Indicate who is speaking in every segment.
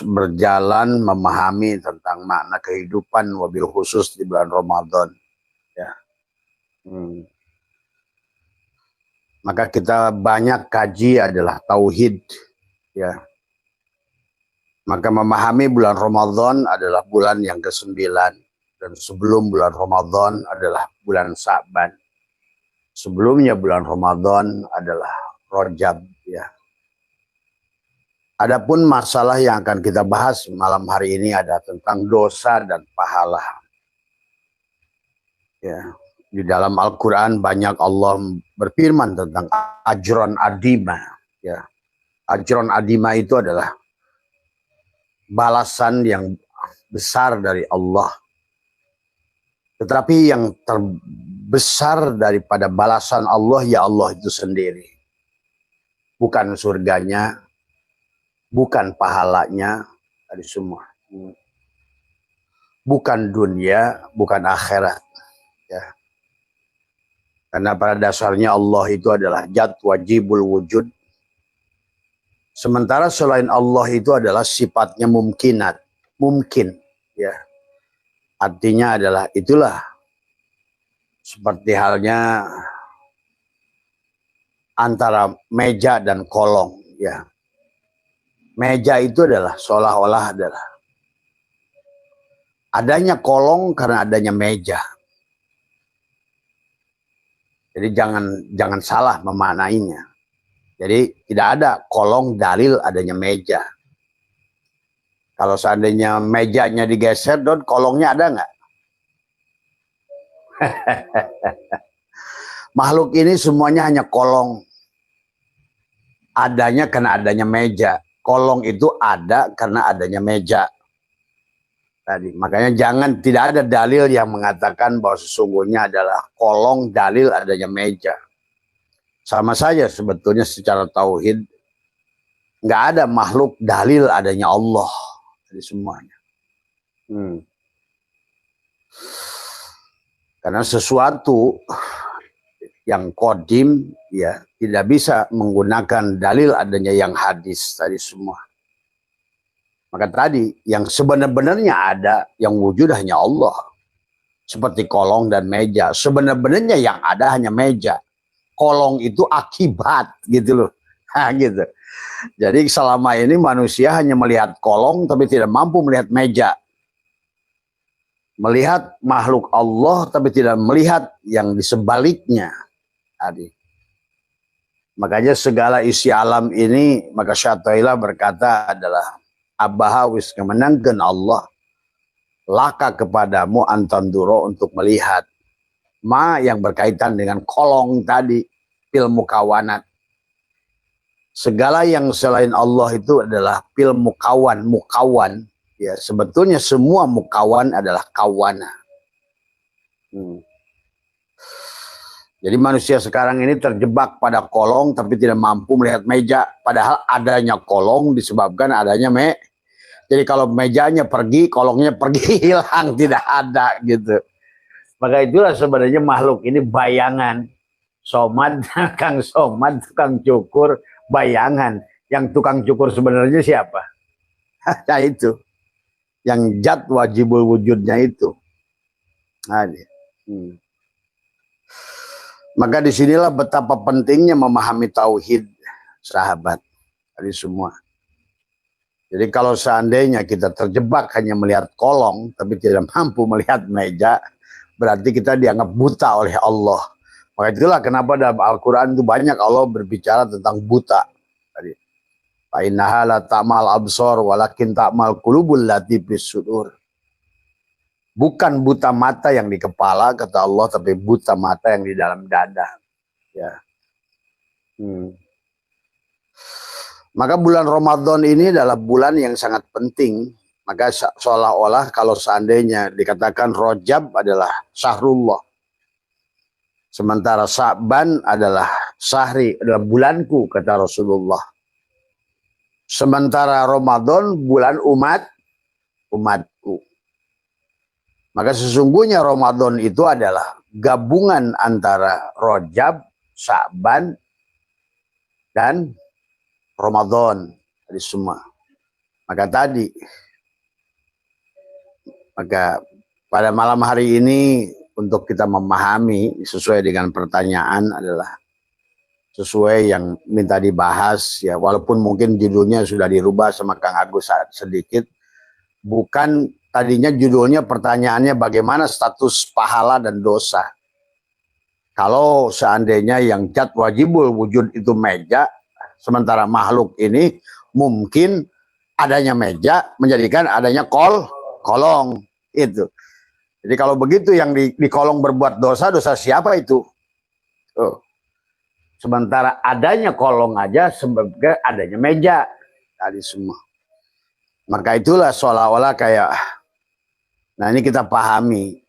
Speaker 1: terus berjalan memahami tentang makna kehidupan wabil khusus di bulan Ramadan. Ya. Maka kita banyak kaji adalah tauhid. Ya. Maka memahami bulan Ramadan adalah bulan yang ke-9. Dan sebelum bulan Ramadan adalah bulan Sa'ban. Sebelumnya bulan Ramadan adalah Rajab. Ya. Adapun masalah yang akan kita bahas malam hari ini ada tentang dosa dan pahala. Ya. Di dalam Al-Quran banyak Allah berfirman tentang ajron adima. Ya. Ajron adima itu adalah balasan yang besar dari Allah. Tetapi yang terbesar daripada balasan Allah, ya Allah itu sendiri. Bukan surganya, bukan pahalanya, dari semua. Bukan dunia, bukan akhirat. Ya. Karena pada dasarnya Allah itu adalah zat wajibul wujud. Sementara selain Allah itu adalah sifatnya mumkinat. Mungkin. Ya. Artinya adalah itulah seperti halnya antara meja dan kolong. Ya. Meja itu adalah seolah-olah adalah adanya kolong karena adanya meja. Jadi jangan salah memaknainya. Jadi tidak ada kolong dalil adanya meja. Kalau seandainya mejanya digeser, don kolongnya ada nggak? Makhluk ini semuanya hanya kolong. Adanya karena adanya meja. Kolong itu ada karena adanya meja. Tadi. Makanya tidak ada dalil yang mengatakan bahwa sesungguhnya adalah kolong dalil adanya meja. Sama saja sebetulnya secara tauhid. Nggak ada makhluk dalil adanya Allah. Jadi semuanya. Karena sesuatu yang kodim ya tidak bisa menggunakan dalil adanya yang hadis tadi semua. Maka tadi yang sebenarnya ada yang wujud hanya Allah. Seperti kolong dan meja. Sebenarnya yang ada hanya meja. Kolong itu akibat gitu loh. Nah, gitu. Jadi selama ini manusia hanya melihat kolong tapi tidak mampu melihat meja. Melihat makhluk Allah tapi tidak melihat yang di sebaliknya. Tadi. Makanya segala isi alam ini, maka Syatailah berkata adalah abahawis kemenangkan Allah laka kepadamu antanduro untuk melihat ma yang berkaitan dengan kolong tadi ilmu kawanat. Segala yang selain Allah itu adalah pil mukawan. Ya, sebetulnya semua mukawan adalah kawana. Jadi manusia sekarang ini terjebak pada kolong tapi tidak mampu melihat meja. Padahal adanya kolong disebabkan adanya Jadi kalau mejanya pergi, kolongnya pergi, hilang, tidak ada gitu. Maka itulah sebenarnya makhluk ini bayangan. Somad, Kang Somad, tukang cukur, bayangan. Yang tukang cukur sebenarnya siapa? Nah itu. Yang zat wajibul wujudnya itu. Nah, Maka disinilah betapa pentingnya memahami tauhid, sahabat. Dari semua. Jadi kalau seandainya kita terjebak hanya melihat kolong, tapi tidak mampu melihat meja, berarti kita dianggap buta oleh Allah. Maka itulah kenapa dalam Al-Quran itu banyak Allah berbicara tentang buta. Fa innaha la ta'mal absor walakin ta'mal qulubul lati fis sudur. Bukan buta mata yang di kepala kata Allah, tapi buta mata yang di dalam dada. Ya. Maka bulan Ramadan ini adalah bulan yang sangat penting. Maka seolah-olah kalau seandainya dikatakan Rajab adalah syahrullah. Sementara Sa'ban adalah syahri, adalah bulanku kata Rasulullah. Sementara Ramadan bulan umatku. Maka sesungguhnya Ramadan itu adalah gabungan antara Rajab, Sa'ban, dan Ramadan dari semua. Maka tadi, maka pada malam hari ini untuk kita memahami sesuai dengan pertanyaan adalah sesuai yang minta dibahas ya, walaupun mungkin judulnya sudah dirubah sama Kang Agus sedikit. Bukan, tadinya judulnya pertanyaannya bagaimana status pahala dan dosa. Kalau seandainya yang zat wajibul wujud itu meja, sementara makhluk ini mungkin adanya meja menjadikan adanya kolong itu. Jadi kalau begitu yang di kolong berbuat dosa, dosa siapa itu? Sementara adanya kolong aja sebabnya adanya meja tadi semua. Maka itulah seolah-olah kayak, nah ini kita pahami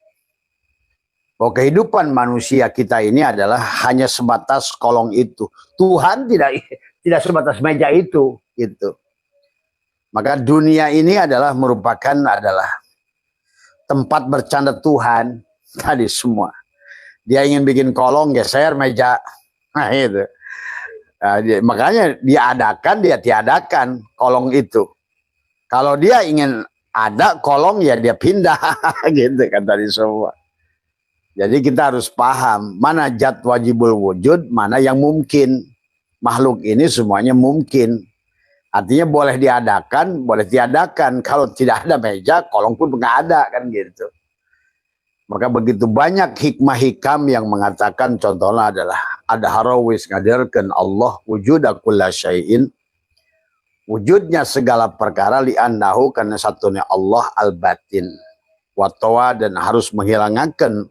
Speaker 1: bahwa kehidupan manusia kita ini adalah hanya sebatas kolong itu. Tuhan tidak sebatas meja itu, gitu. Maka dunia ini adalah merupakan tempat bercanda Tuhan tadi semua. Dia ingin bikin kolong, geser meja. Nah itu. Nah, makanya dia tiadakan kolong itu. Kalau dia ingin ada kolong ya dia pindah gitu kan tadi semua. Jadi kita harus paham mana zat wajibul wujud, mana yang mungkin. Makhluk ini semuanya mungkin. Artinya boleh diadakan, boleh tiadakan. Kalau tidak ada meja, kolong pun nggak ada kan gitu. Maka begitu banyak hikmah hikam yang mengatakan, contohnya adalah ada harawis ngadarkan Allah wujuda kulla syai'in, wujudnya segala perkara li'annahu karena satunya Allah al-batin watawa, dan harus menghilangkan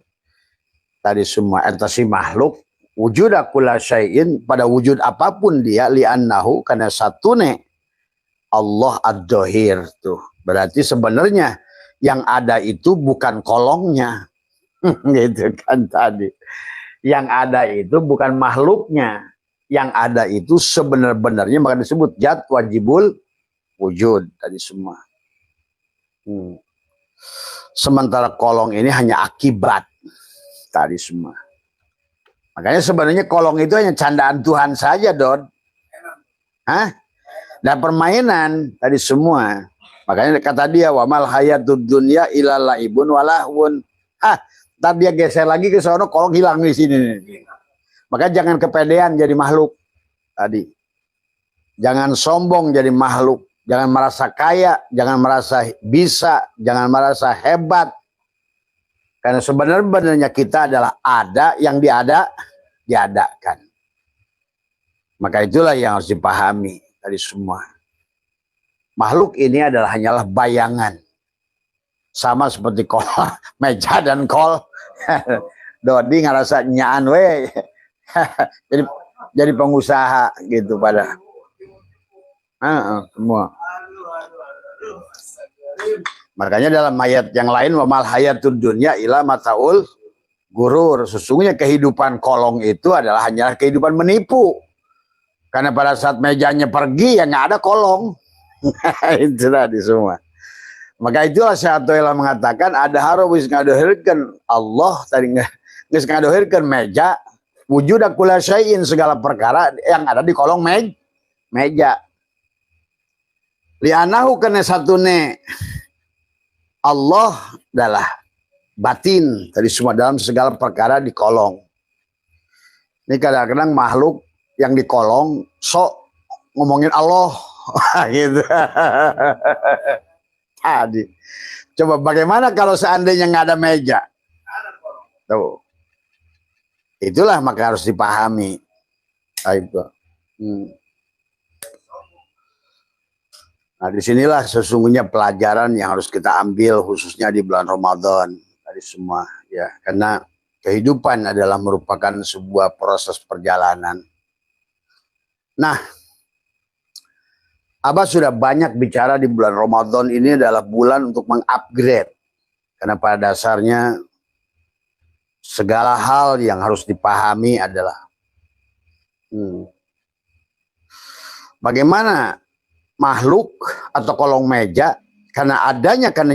Speaker 1: tadi semua etasi makhluk wujuda kulla syai'in pada wujud apapun dia li'annahu karena satunya Allah ad-dohir tuh. Berarti sebenarnya yang ada itu bukan kolongnya. Gitu kan tadi. Yang ada itu bukan makhluknya. Yang ada itu sebenar-benarnya maka disebut zat wajibul wujud tadi semua. Sementara kolong ini hanya akibat tadi semua. Makanya sebenarnya kolong itu hanya candaan Tuhan saja, Don. Hah? Dan permainan tadi semua. Makanya kata dia wamal hayatud dunya illa laibun walahun. Ntar dia geser lagi ke sono, kolong hilang di sini. Maka jangan kepedean jadi makhluk tadi. Jangan sombong jadi makhluk. Jangan merasa kaya, jangan merasa bisa, jangan merasa hebat. Karena sebenarnya kita adalah ada yang diadakan. Maka itulah yang harus dipahami tadi semua. Makhluk ini hanyalah bayangan. Sama seperti kol, meja dan kol. Dodi ngerasa nyaan we. jadi pengusaha gitu pada. Semua. Makanya dalam ayat yang lain wamal hayatud dunya ila mataul gurur. Sesungguhnya kehidupan kolong itu hanyalah kehidupan menipu. Karena pada saat mejanya pergi ya nggak ada kolong. Itu tadi semua. Maka itulah Syaikhullah mengatakan ada harawis ngadohirkan Allah tadi ngadohirkan meja wujud kulla syai'in segala perkara yang ada di kolong meja. Li'anahu karena satune Allah adalah batin tadi semua dalam segala perkara di kolong. Ini kadang-kadang makhluk yang di kolong sok ngomongin Allah gitu. Tadi coba bagaimana kalau seandainya nggak ada meja? Tuh. Itulah maka harus dipahami. Nah disinilah sesungguhnya pelajaran yang harus kita ambil khususnya di bulan Ramadan tadi semua ya, karena kehidupan adalah merupakan sebuah proses perjalanan. Nah, Abah sudah banyak bicara di bulan Ramadan ini adalah bulan untuk mengupgrade. Karena pada dasarnya segala hal yang harus dipahami adalah bagaimana makhluk atau kolong meja karena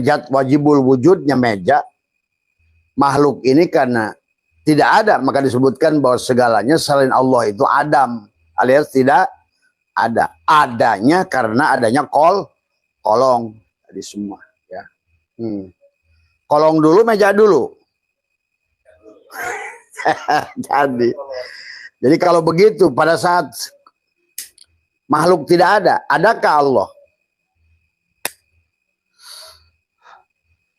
Speaker 1: zat wajibul wujudnya meja, makhluk ini karena tidak ada maka disebutkan bahwa segalanya selain Allah itu adam alias tidak ada. Adanya karena adanya kolong tadi semua ya. Kolong dulu, meja dulu. Jadi kalau begitu pada saat makhluk tidak ada, adakah Allah?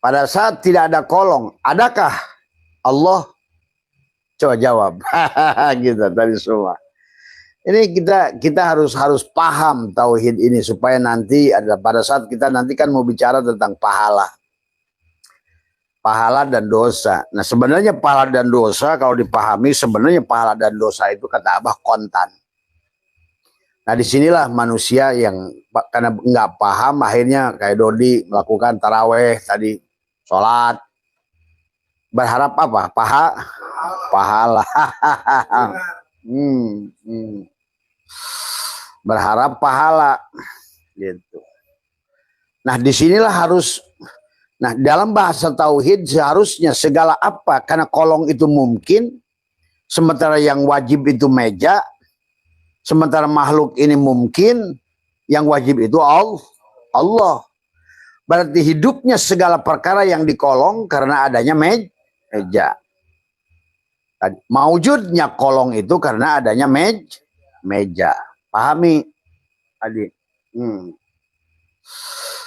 Speaker 1: Pada saat tidak ada kolong, adakah Allah? Coba jawab. Gitu tadi semua. Ini kita harus paham tauhid ini supaya nanti ada pada saat kita nanti kan mau bicara tentang pahala dan dosa. Nah sebenarnya pahala dan dosa kalau dipahami sebenarnya pahala dan dosa itu kata Abah kontan. Nah disinilah manusia yang karena nggak paham akhirnya kayak Dodi melakukan taraweh tadi, sholat, berharap apa? Pahala. Berharap pahala gitu. Nah disinilah harus, nah dalam bahasa tauhid seharusnya segala apa, karena kolong itu mungkin, sementara yang wajib itu meja, sementara makhluk ini mungkin, yang wajib itu Allah. Berarti hidupnya segala perkara yang di kolong karena adanya meja. Maujudnya kolong itu karena adanya meja. Pahami adik.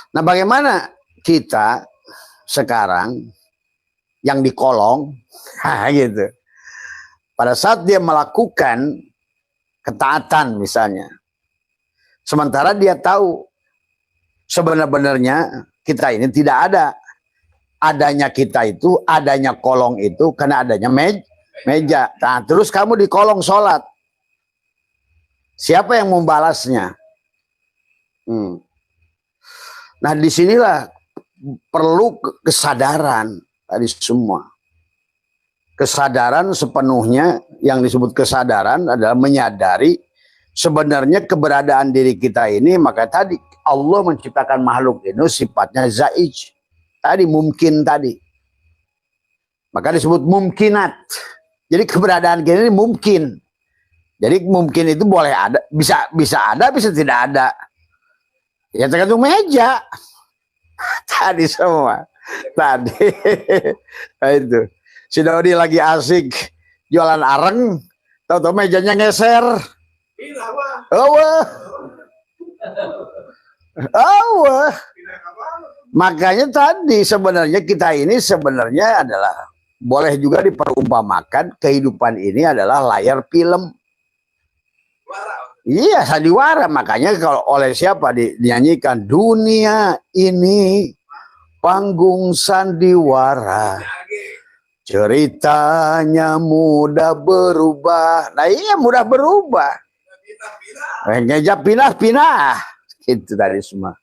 Speaker 1: Nah bagaimana kita sekarang yang di kolong gitu, pada saat dia melakukan ketaatan misalnya, sementara dia tahu sebenarnya kita ini tidak ada, adanya kita itu, adanya kolong itu karena adanya meja. Nah terus kamu di kolong sholat, siapa yang membalasnya? Nah disinilah perlu kesadaran tadi semua. Kesadaran sepenuhnya, yang disebut kesadaran adalah menyadari sebenarnya keberadaan diri kita ini. Maka tadi Allah menciptakan makhluk itu sifatnya zaij. Tadi mungkin tadi. Maka disebut mumkinat. Jadi keberadaan kita ini mungkin. Jadi mungkin itu boleh ada, bisa ada, bisa tidak ada. Ya tergantung meja. Tadi semua. Tadi itu. Si Dodi lagi asik jualan areng, tahu-tahu mejanya ngeser. Makanya tadi sebenarnya kita ini sebenarnya adalah boleh juga diperumpamakan kehidupan ini adalah layar film. Iya, sandiwara. Makanya kalau oleh siapa dinyanyikan, dunia ini panggung sandiwara, ceritanya mudah berubah. Nah iya mudah berubah. Ngejap pindah-pindah. Itu tadi semua.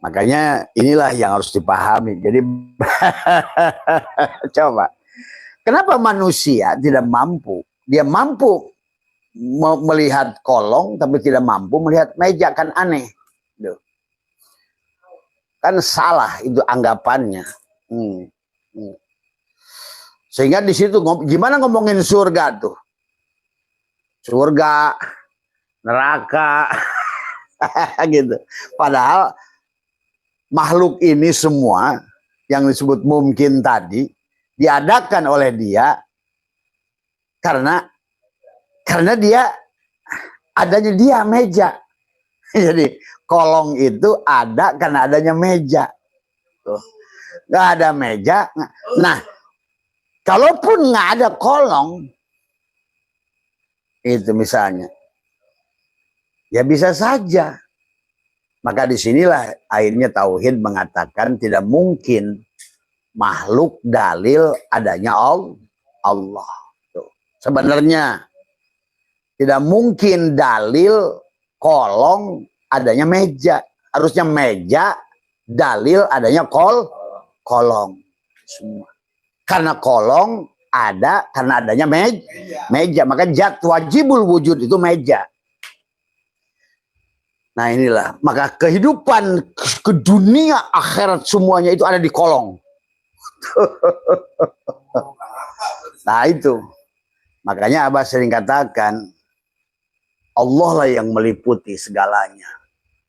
Speaker 1: Makanya inilah yang harus dipahami. Jadi coba. Kenapa manusia tidak mampu? Dia mampu melihat kolong tapi tidak mampu melihat meja, kan aneh. Duh. Kan salah itu anggapannya. Sehingga di situ gimana ngomongin surga tuh? Surga, neraka gitu. Padahal makhluk ini semua yang disebut mungkin tadi diadakan oleh dia karena dia adanya dia meja. Jadi kolong itu ada karena adanya meja. Tuh. Nggak ada meja. Nah, kalaupun nggak ada kolong, itu misalnya, ya bisa saja. Maka disinilah akhirnya tauhid mengatakan tidak mungkin makhluk dalil adanya Allah. Tuh. Sebenarnya tidak mungkin dalil kolong adanya meja. Harusnya meja dalil adanya kolong. Semua. Karena kolong ada karena adanya meja. Maka zat wajibul wujud itu meja. Nah inilah. Maka kehidupan ke dunia akhirat semuanya itu ada di kolong. Nah itu. Makanya Abah sering katakan, Allah lah yang meliputi segalanya.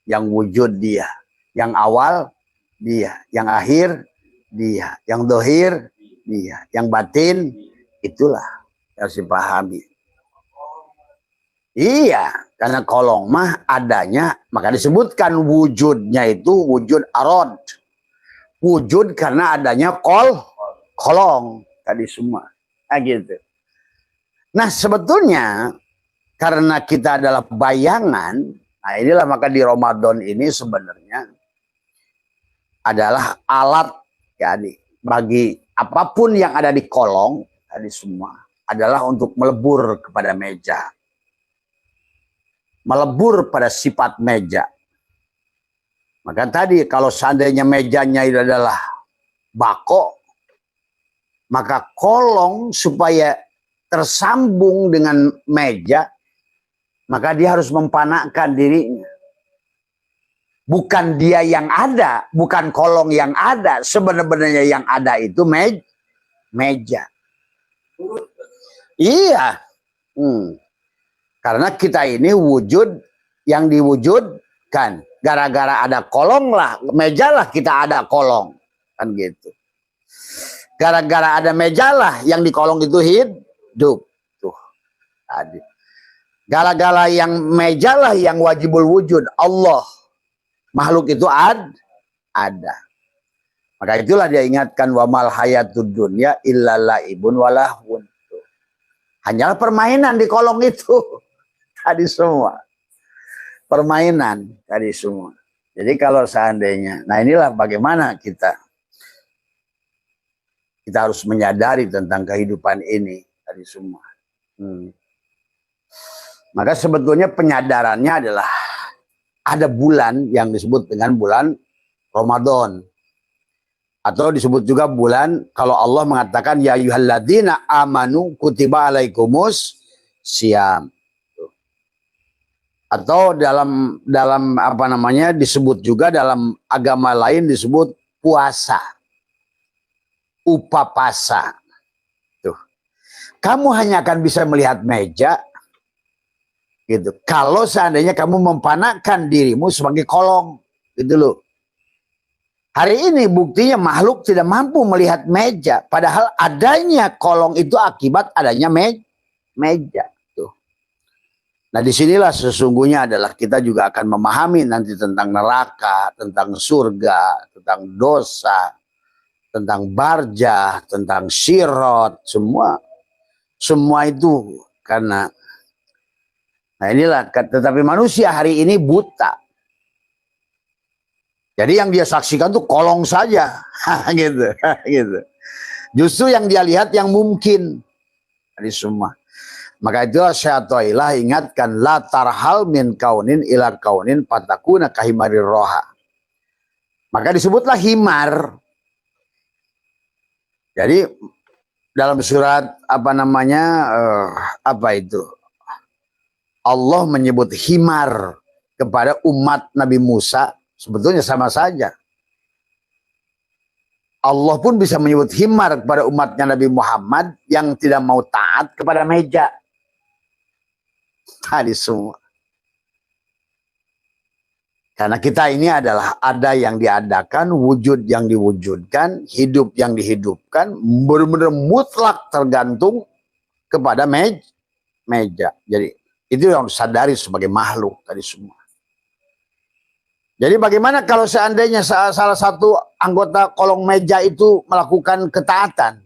Speaker 1: Yang wujud dia. Yang awal dia, yang akhir dia, yang dohir dia, yang batin itulah yang harus dipahami. Iya, karena kolong mah adanya, maka disebutkan wujudnya itu wujud arod. Wujud karena adanya kolong tadi semua. Nah, gitu. Nah, sebetulnya karena kita adalah bayangan, nah inilah maka di Ramadan ini sebenarnya adalah alat ya, bagi apapun yang ada di kolong tadi semua adalah untuk melebur kepada meja. Melebur pada sifat meja. Maka tadi kalau seandainya mejanya itu adalah bako, maka kolong supaya tersambung dengan meja, maka dia harus mempanakkan dirinya. Bukan dia yang ada, bukan kolong yang ada. Sebenarnya yang ada itu meja. Iya. Karena kita ini wujud yang diwujudkan. Gara-gara ada kolong lah, meja lah kita ada kolong. Kan gitu. Gara-gara ada meja lah yang di kolong itu hidup. Tuh. Tadi. Gara-gara yang meja lah yang wajibul wujud. Allah. Makhluk itu ada. Maka itulah dia ingatkan wa mal hayatud dunya illa laibun walahun. Hanyalah permainan di kolong itu. Tadi semua. Permainan tadi semua. Jadi kalau seandainya, nah inilah bagaimana kita harus menyadari tentang kehidupan ini tadi semua. Maka sebetulnya penyadarannya adalah ada bulan yang disebut dengan bulan Ramadan. Atau disebut juga bulan kalau Allah mengatakan ya ayyuhalladzina amanu kutiba alaikumus syiyam. Atau dalam apa namanya disebut juga dalam agama lain disebut puasa. Upapasa. Tuh. Kamu hanya akan bisa melihat meja gitu. Kalau seandainya kamu mempanakkan dirimu sebagai kolong, gitu loh. Hari ini buktinya makhluk tidak mampu melihat meja, padahal adanya kolong itu akibat adanya meja. Tuh. Nah, disinilah sesungguhnya adalah kita juga akan memahami nanti tentang neraka, tentang surga, tentang dosa, tentang barjah, tentang sirot, semua itu karena. Nah inilah, tetapi manusia hari ini buta. Jadi yang dia saksikan tuh kolong saja, gitu, gitu. Justru yang dia lihat yang mungkin, ini semua. Maka itu syaitanillah ingatkan la tarhal min kaunin ila kaunin patakuna kahimarir roha. Maka disebutlah himar. Jadi dalam surat apa namanya apa itu? Allah menyebut himar kepada umat Nabi Musa sebetulnya sama saja. Allah pun bisa menyebut himar kepada umatnya Nabi Muhammad yang tidak mau taat kepada meja. Tadi semua. Karena kita ini adalah ada yang diadakan, wujud yang diwujudkan, hidup yang dihidupkan, benar-benar mutlak tergantung kepada meja. Jadi itu yang sadari sebagai makhluk tadi semua. Jadi bagaimana kalau seandainya salah satu anggota kolong meja itu melakukan ketaatan?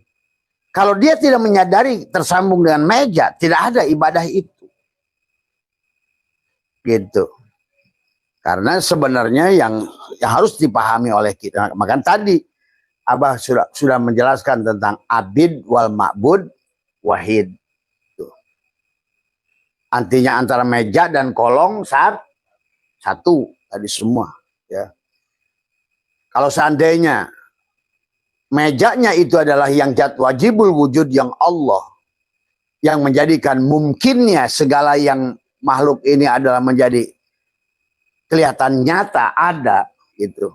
Speaker 1: Kalau dia tidak menyadari tersambung dengan meja, tidak ada ibadah itu. Gitu. Karena sebenarnya yang harus dipahami oleh kita, maka tadi Abah sudah menjelaskan tentang abid wal ma'bud wahid. Artinya antara meja dan kolong satu tadi semua ya. Kalau seandainya mejanya itu adalah yang wajibul wujud yang Allah yang menjadikan mungkinnya segala yang makhluk ini adalah menjadi kelihatan nyata ada gitu.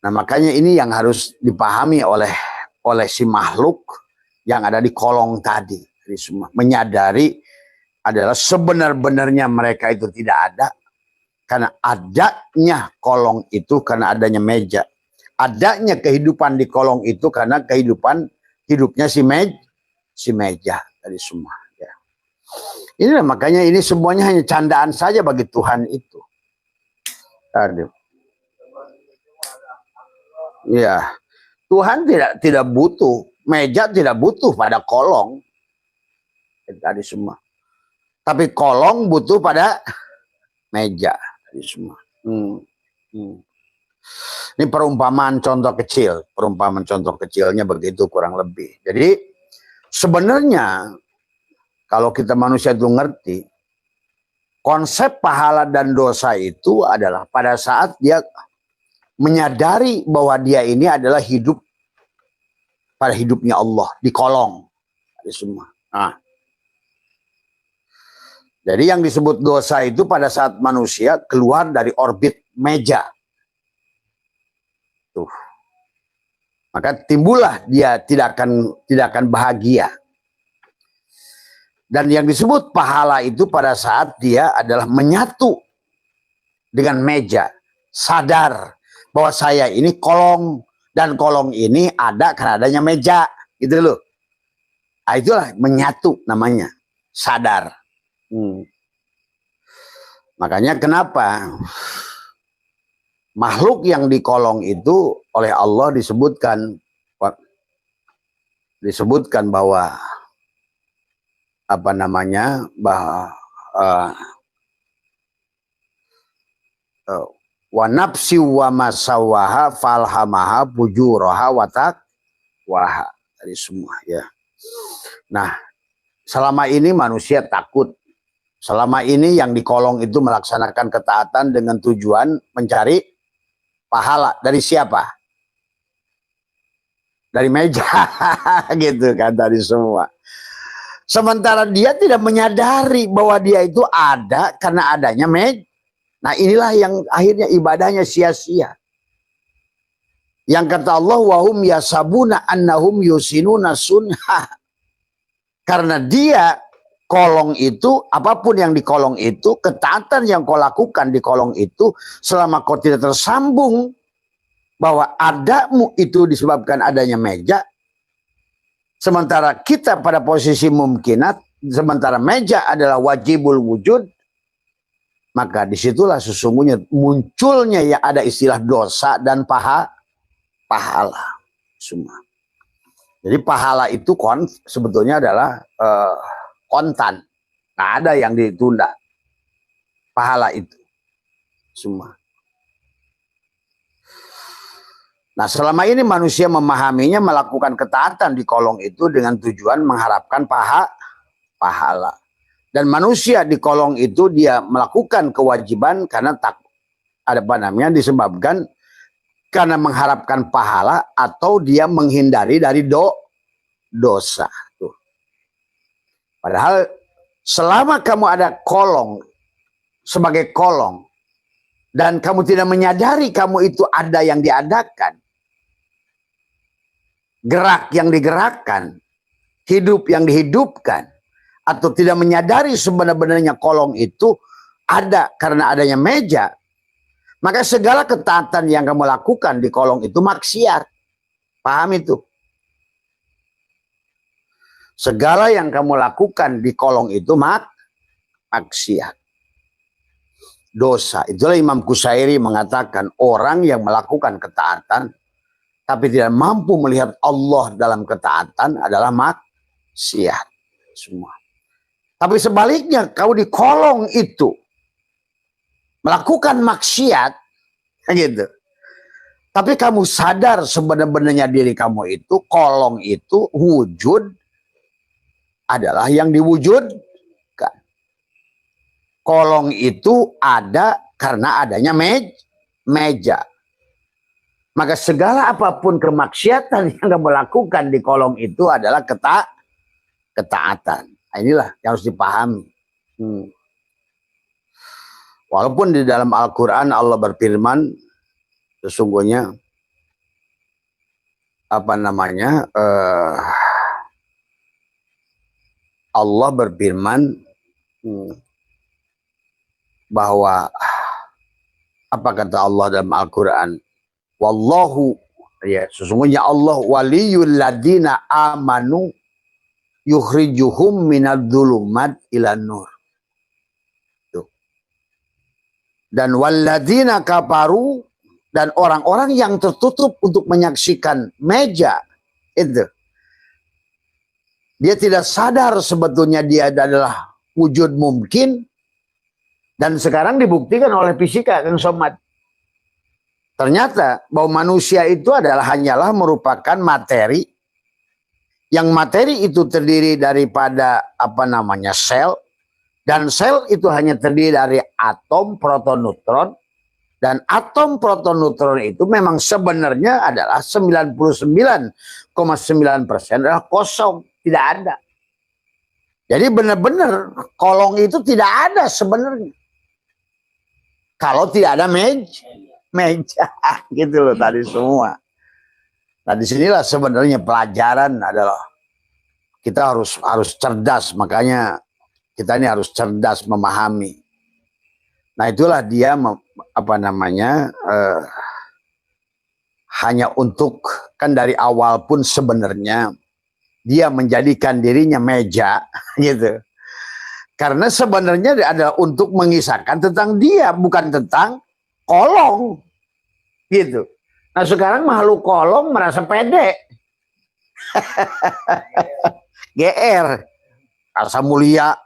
Speaker 1: Nah, makanya ini yang harus dipahami oleh si makhluk yang ada di kolong tadi. Semua menyadari adalah sebenar-benarnya mereka itu tidak ada karena adanya kolong itu, karena adanya meja. Adanya kehidupan di kolong itu karena hidupnya si meja dari semua. Ya. Inilah makanya ini semuanya hanya candaan saja bagi Tuhan itu. Aduh. Ya, Tuhan tidak butuh meja, tidak butuh pada kolong tadi semua. Tapi kolong butuh pada meja tadi semua. Ini perumpamaan contoh kecilnya begitu kurang lebih. Jadi sebenarnya kalau kita manusia itu ngerti, konsep pahala dan dosa itu adalah pada saat dia menyadari bahwa dia ini adalah hidup pada hidupnya Allah di kolong tadi semua. Nah, jadi yang disebut dosa itu pada saat manusia keluar dari orbit meja. Tuh. Maka timbullah dia tidak akan bahagia. Dan yang disebut pahala itu pada saat dia adalah menyatu dengan meja. Sadar bahwa saya ini kolong, dan kolong ini ada karena adanya meja. Gitu loh. Nah, itulah menyatu namanya. Sadar. Makanya kenapa makhluk yang di kolong itu oleh Allah disebutkan bahwa apa namanya, bahwa wa nafsi wa masawaha falhamaha fujuraha wa taqwaha dari semua ya. Nah, selama ini manusia takut. Selama ini yang di kolong itu melaksanakan ketaatan dengan tujuan mencari pahala. Dari siapa? Dari meja. Gitu kan tadi semua. Sementara dia tidak menyadari bahwa dia itu ada karena adanya meja. Nah, inilah yang akhirnya ibadahnya sia-sia. Yang kata Allah, wahum yasabuna annahum yusinuna sunnah. Karena dia kolong itu, apapun yang di kolong itu, ketaatan yang kau lakukan di kolong itu, selama kau tidak tersambung bahwa adamu itu disebabkan adanya meja, sementara kita pada posisi mumkinat, sementara meja adalah wajibul wujud, maka disitulah sesungguhnya munculnya yang ada istilah dosa dan pahala semua. Jadi pahala itu sebetulnya adalah kontan, nggak ada yang ditunda. Pahala itu semua. Nah, selama ini manusia memahaminya melakukan ketaatan di kolong itu dengan tujuan mengharapkan pahala. Dan manusia di kolong itu dia melakukan kewajiban karena disebabkan karena mengharapkan pahala atau dia menghindari dari dosa. Tuh. Padahal selama kamu ada kolong sebagai kolong dan kamu tidak menyadari kamu itu ada yang diadakan, gerak yang digerakkan, hidup yang dihidupkan, atau tidak menyadari sebenarnya kolong itu ada karena adanya meja, maka segala ketaatan yang kamu lakukan di kolong itu maksiat. Paham itu? Segala yang kamu lakukan di kolong itu maksiat. Dosa. Itulah Imam Qusairi mengatakan orang yang melakukan ketaatan tapi tidak mampu melihat Allah dalam ketaatan adalah maksiat. Semua. Tapi sebaliknya kau di kolong itu melakukan maksiat, gitu. Tapi kamu sadar sebenarnya diri kamu itu, kolong itu, wujud adalah yang diwujudkan. Kolong itu ada karena adanya meja. Maka segala apapun kemaksiatan yang kamu lakukan di kolong itu adalah ketaatan. Nah, inilah yang harus dipahami. Walaupun di dalam Al-Quran Allah berfirman, sesungguhnya Allah berfirman bahwa Apa kata Allah dalam Al-Quran? Wallahu, ya, sesungguhnya Allah waliyul ladina amanu yukhrijuhum minadh-dhulumat ilan nur. Dan walladina kafaru, dan orang-orang yang tertutup untuk menyaksikan meja itu, dia tidak sadar sebetulnya dia adalah wujud mungkin, dan sekarang dibuktikan oleh fisika, Kang Somad. Ternyata bahwa manusia itu hanyalah merupakan materi, yang materi itu terdiri daripada sel, dan sel itu hanya terdiri dari atom, proton, neutron, dan atom, proton, neutron itu memang sebenarnya adalah 99,9% adalah kosong, tidak ada. Jadi benar-benar kolong itu tidak ada sebenarnya. Kalau tidak ada meja gitu loh tadi semua. Nah disinilah sebenarnya pelajaran adalah kita harus cerdas, makanya kita ini harus cerdas memahami. Nah itulah dia hanya untuk, kan dari awal pun sebenarnya dia menjadikan dirinya meja gitu. Karena sebenarnya adalah untuk mengisahkan tentang dia, bukan tentang kolong gitu. Nah sekarang makhluk kolong merasa pede. GR, rasa mulia,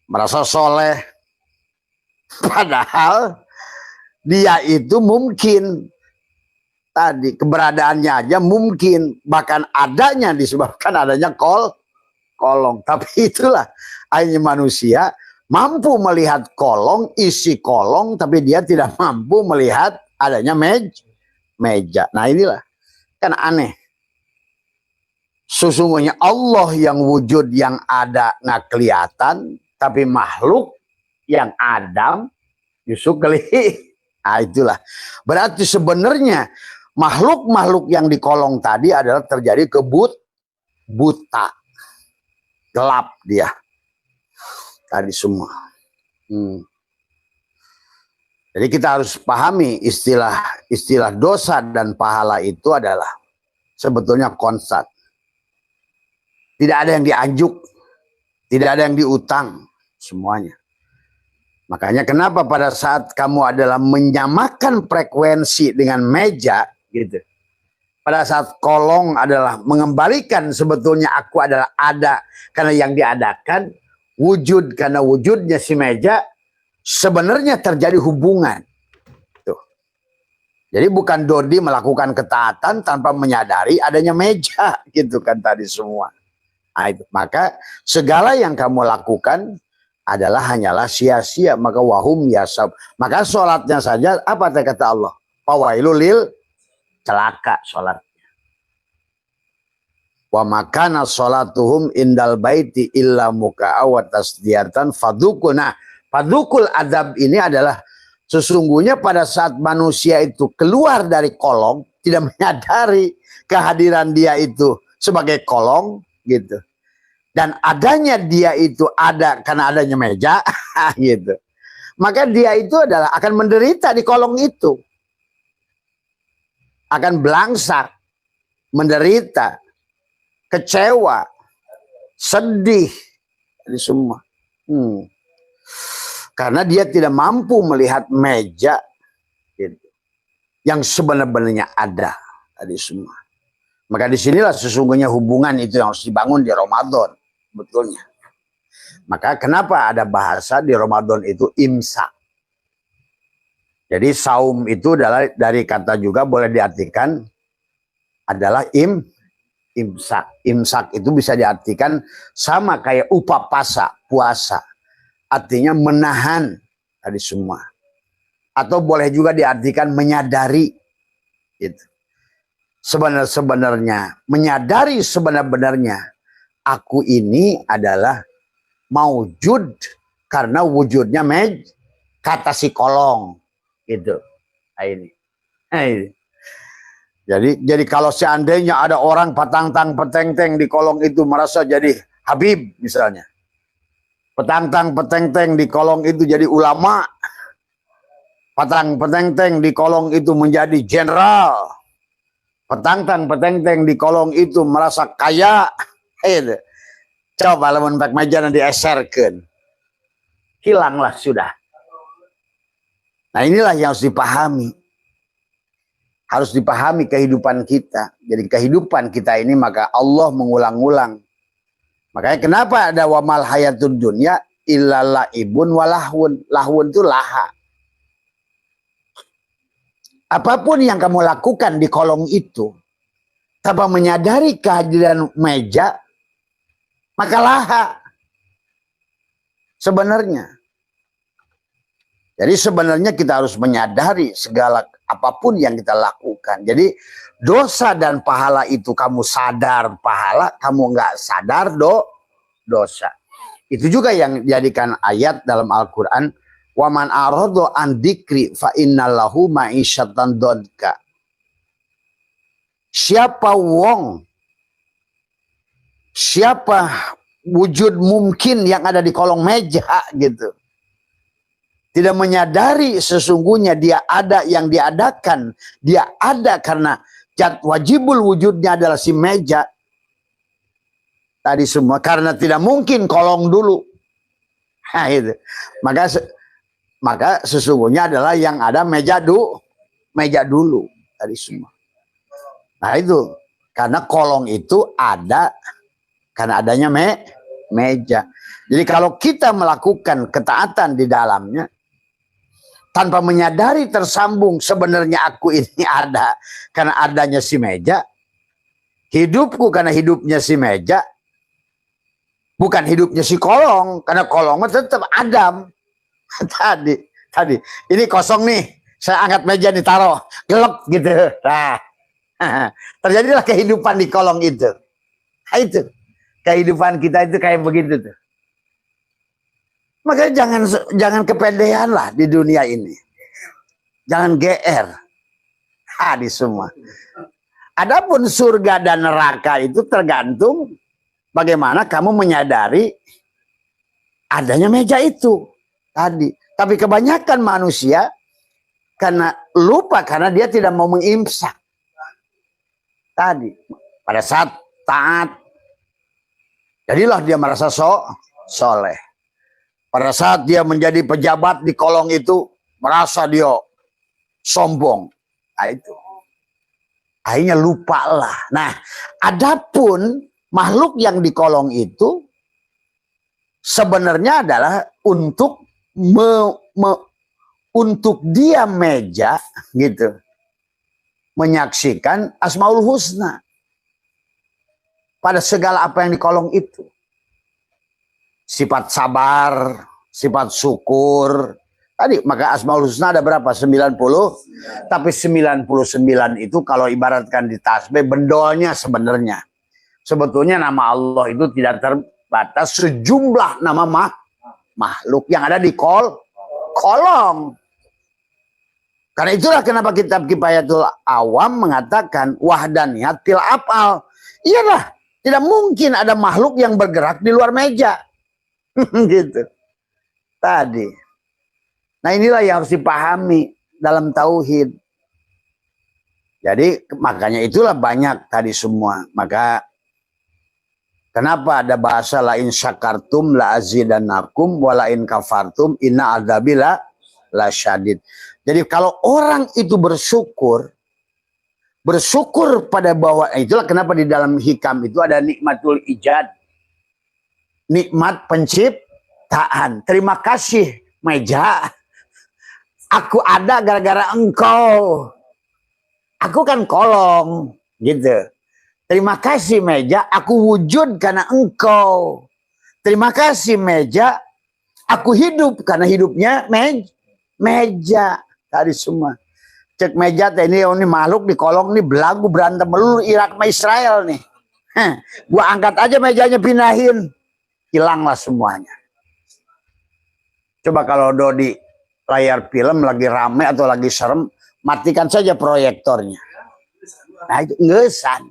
Speaker 1: merasa soleh, padahal dia itu mungkin tadi keberadaannya aja mungkin, bahkan adanya disebabkan adanya kolong. Tapi itulah hanya manusia mampu melihat kolong, isi kolong, tapi dia tidak mampu melihat adanya meja. Nah inilah kan aneh. Sesungguhnya Allah yang wujud yang ada nggak kelihatan, tapi makhluk yang Adam justru kelihatan. Nah itulah. Berarti sebenarnya makhluk-makhluk yang di kolong tadi adalah terjadi buta. Gelap dia. Tadi semua. Jadi kita harus pahami istilah dosa dan pahala itu adalah sebetulnya konstat. Tidak ada yang dianjuk, tidak ada yang diutang, semuanya. Makanya kenapa pada saat kamu adalah menyamakan frekuensi dengan meja, gitu. Pada saat kolong adalah mengembalikan sebetulnya aku adalah ada karena yang diadakan, wujud karena wujudnya si meja, sebenarnya terjadi hubungan. Tuh. Jadi bukan Dodi melakukan ketaatan tanpa menyadari adanya meja, gitu kan tadi semua. Nah, itu. Maka segala yang kamu lakukan adalah hanyalah sia-sia, maka wahum yasab. Maka sholatnya saja apa kata Allah? Fawailul lil, celaka sholatnya. Wa makana sholatuhum indal baiti illa muka'a wa tasdiyatan fadukul. Nah, fadukul adab ini adalah sesungguhnya pada saat manusia itu keluar dari kolong, tidak menyadari kehadiran dia itu sebagai kolong, gitu. Dan adanya dia itu ada karena adanya meja, gitu. Maka dia itu adalah akan menderita di kolong itu. Akan belangsak, menderita, kecewa, sedih, ini semua. Karena dia tidak mampu melihat meja, gitu, yang sebenarnya ada tadi semua. Maka disinilah sesungguhnya hubungan itu yang harus dibangun di Ramadan, betulnya. Maka kenapa ada bahasa di Ramadan itu imsak. Jadi saum itu adalah dari kata juga boleh diartikan adalah imsak. Imsak itu bisa diartikan sama kayak upapasa, puasa. Artinya menahan tadi semua. Atau boleh juga diartikan menyadari. Gitu. Sebenarnya menyadari sebenarnya aku ini adalah maujud karena wujudnya kata si kolong gitu. Nah, ini. Jadi kalau seandainya ada orang patang-tang peteng-teng di kolong itu merasa jadi Habib misalnya, petang-tang peteng-teng di kolong itu jadi ulama, Petang petenteng di kolong itu menjadi jenderal. Petang petenteng di kolong itu merasa kaya. Itu. Coba lamun pak meja nanti eserkan. Hilanglah sudah. Nah inilah yang harus dipahami. Harus dipahami kehidupan kita. Jadi kehidupan kita ini maka Allah mengulang-ulang. Makanya kenapa ada wamal hayatud dunya illa laibun walahun. Lahun itu laha. Apapun yang kamu lakukan di kolong itu, tanpa menyadari kehadiran meja, maka laha. Sebenarnya. Jadi sebenarnya kita harus menyadari segala apapun yang kita lakukan. Jadi dosa dan pahala itu kamu sadar pahala, kamu nggak sadar dosa. Itu juga yang dijadikan ayat dalam Al-Quran. Waman arodo an dikri fa innallahu ma'isyatan dodka. Siapa wujud mungkin yang ada di kolong meja gitu. Tidak menyadari sesungguhnya dia ada yang diadakan. Dia ada karena wajibul wujudnya adalah si meja. Tadi semua karena tidak mungkin kolong dulu. Nah, itu. Maka sesungguhnya adalah yang ada meja dulu tadi semua. Nah itu karena kolong itu ada karena adanya meja. Jadi kalau kita melakukan ketaatan di dalamnya tanpa menyadari tersambung sebenarnya aku ini ada karena adanya si meja, hidupku karena hidupnya si meja, bukan hidupnya si kolong karena kolong tetap Adam. Tadi ini kosong nih, saya angkat meja nih taruh gelap gitu. Nah, terjadilah kehidupan di kolong itu. Nah, itu kehidupan kita itu kayak begitu tuh. Makanya jangan kepedean lah di dunia ini, jangan GR. Di semua. Adapun surga dan neraka itu tergantung bagaimana kamu menyadari adanya meja itu. Tadi, tapi kebanyakan manusia karena lupa karena dia tidak mau mengimsak. Tadi, pada saat taat, jadilah dia merasa soleh. Pada saat dia menjadi pejabat di kolong itu, merasa dia sombong. Nah itu, akhirnya lupalah. Nah, adapun makhluk yang di kolong itu sebenarnya adalah untuk untuk dia meja gitu menyaksikan Asmaul Husna pada segala apa yang di kolong itu, sifat sabar, sifat syukur tadi. Maka Asmaul Husna ada berapa? 90, tapi 99 itu kalau ibaratkan di tasbih bendolnya sebenarnya. Sebetulnya nama Allah itu tidak terbatas sejumlah nama makhluk yang ada di kolong. Karena itulah kenapa kitab Kifayatul Awam mengatakan wahdaniyat fil af'al. Iyalah, tidak mungkin ada makhluk yang bergerak di luar meja. Gitu. Tadi. Nah, inilah yang harus dipahami dalam tauhid. Jadi makanya itulah banyak tadi semua. Maka kenapa ada bahasa lain syakartum la azidannakum wa lain kafartum inna adzabi la syadid. Jadi kalau orang itu bersyukur pada bahwa itulah kenapa di dalam hikam itu ada nikmatul ijad. Nikmat penciptaan. Terima kasih meja. Aku ada gara-gara engkau. Aku kan kolong gitu. Terima kasih meja, aku wujud karena engkau. Terima kasih meja, aku hidup karena hidupnya meja. Tadi semua. Cek meja ini makhluk di kolong nih belagu berantem melulu Irak sama Israel nih. Gua angkat aja mejanya pindahin. Hilanglah semuanya. Coba kalau di layar film lagi rame atau lagi serem, matikan saja proyektornya. Nah itu ngesan.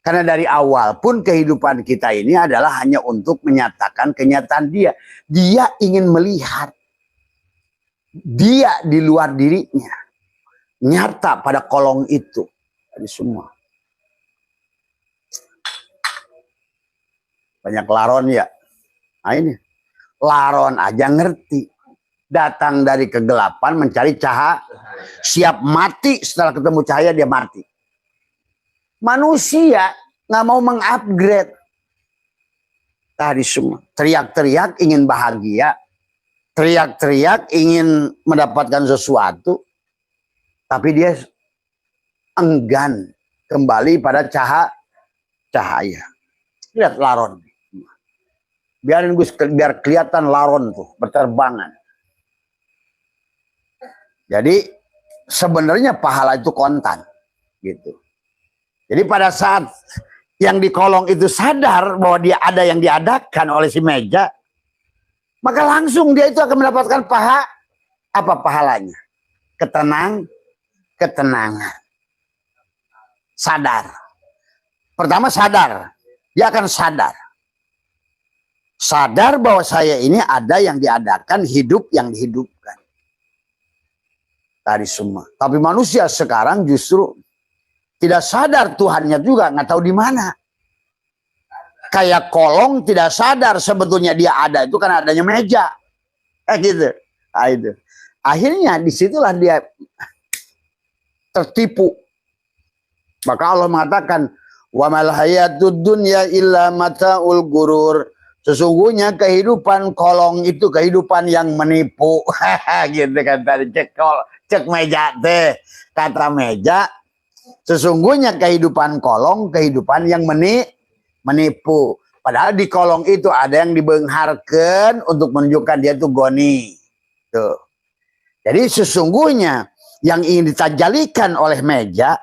Speaker 1: Karena dari awal pun kehidupan kita ini adalah hanya untuk menyatakan kenyataan dia. Dia ingin melihat dia di luar dirinya. Nyata pada kolong itu. Ini semua. Banyak laron ya. Nah ini. Laron aja ngerti. Datang dari kegelapan mencari cahaya. Siap mati setelah ketemu cahaya dia mati. Manusia nggak mau mengupgrade. Tadi semua teriak-teriak ingin bahagia, teriak-teriak ingin mendapatkan sesuatu, tapi dia enggan kembali pada cahaya. Lihat laron, biarin Gus, biar kelihatan laron tuh berterbangan. Jadi sebenarnya pahala itu kontan, gitu. Jadi pada saat yang di kolong itu sadar bahwa dia ada yang diadakan oleh si meja, maka langsung dia itu akan mendapatkan apa pahalanya? Ketenangan. Sadar. Pertama sadar, dia akan sadar. Sadar bahwa saya ini ada yang diadakan, hidup yang dihidupkan. Tadi semua. Tapi manusia sekarang justru tidak sadar Tuhannya juga, nggak tahu di mana. Kayak kolong tidak sadar sebetulnya dia ada itu karena adanya meja. Gitu. Nah, itu. Akhirnya disitulah dia tertipu. Maka Allah mengatakan, wa mal hayatud dunya illa mataul gurur. Sesungguhnya kehidupan kolong itu kehidupan yang menipu. Gitu kan tadi cek meja teh. Kata meja, sesungguhnya kehidupan kolong, kehidupan yang menipu. Padahal di kolong itu ada yang dibengharkan untuk menunjukkan dia itu goni. Tuh. Jadi sesungguhnya yang ingin ditajalikan oleh meja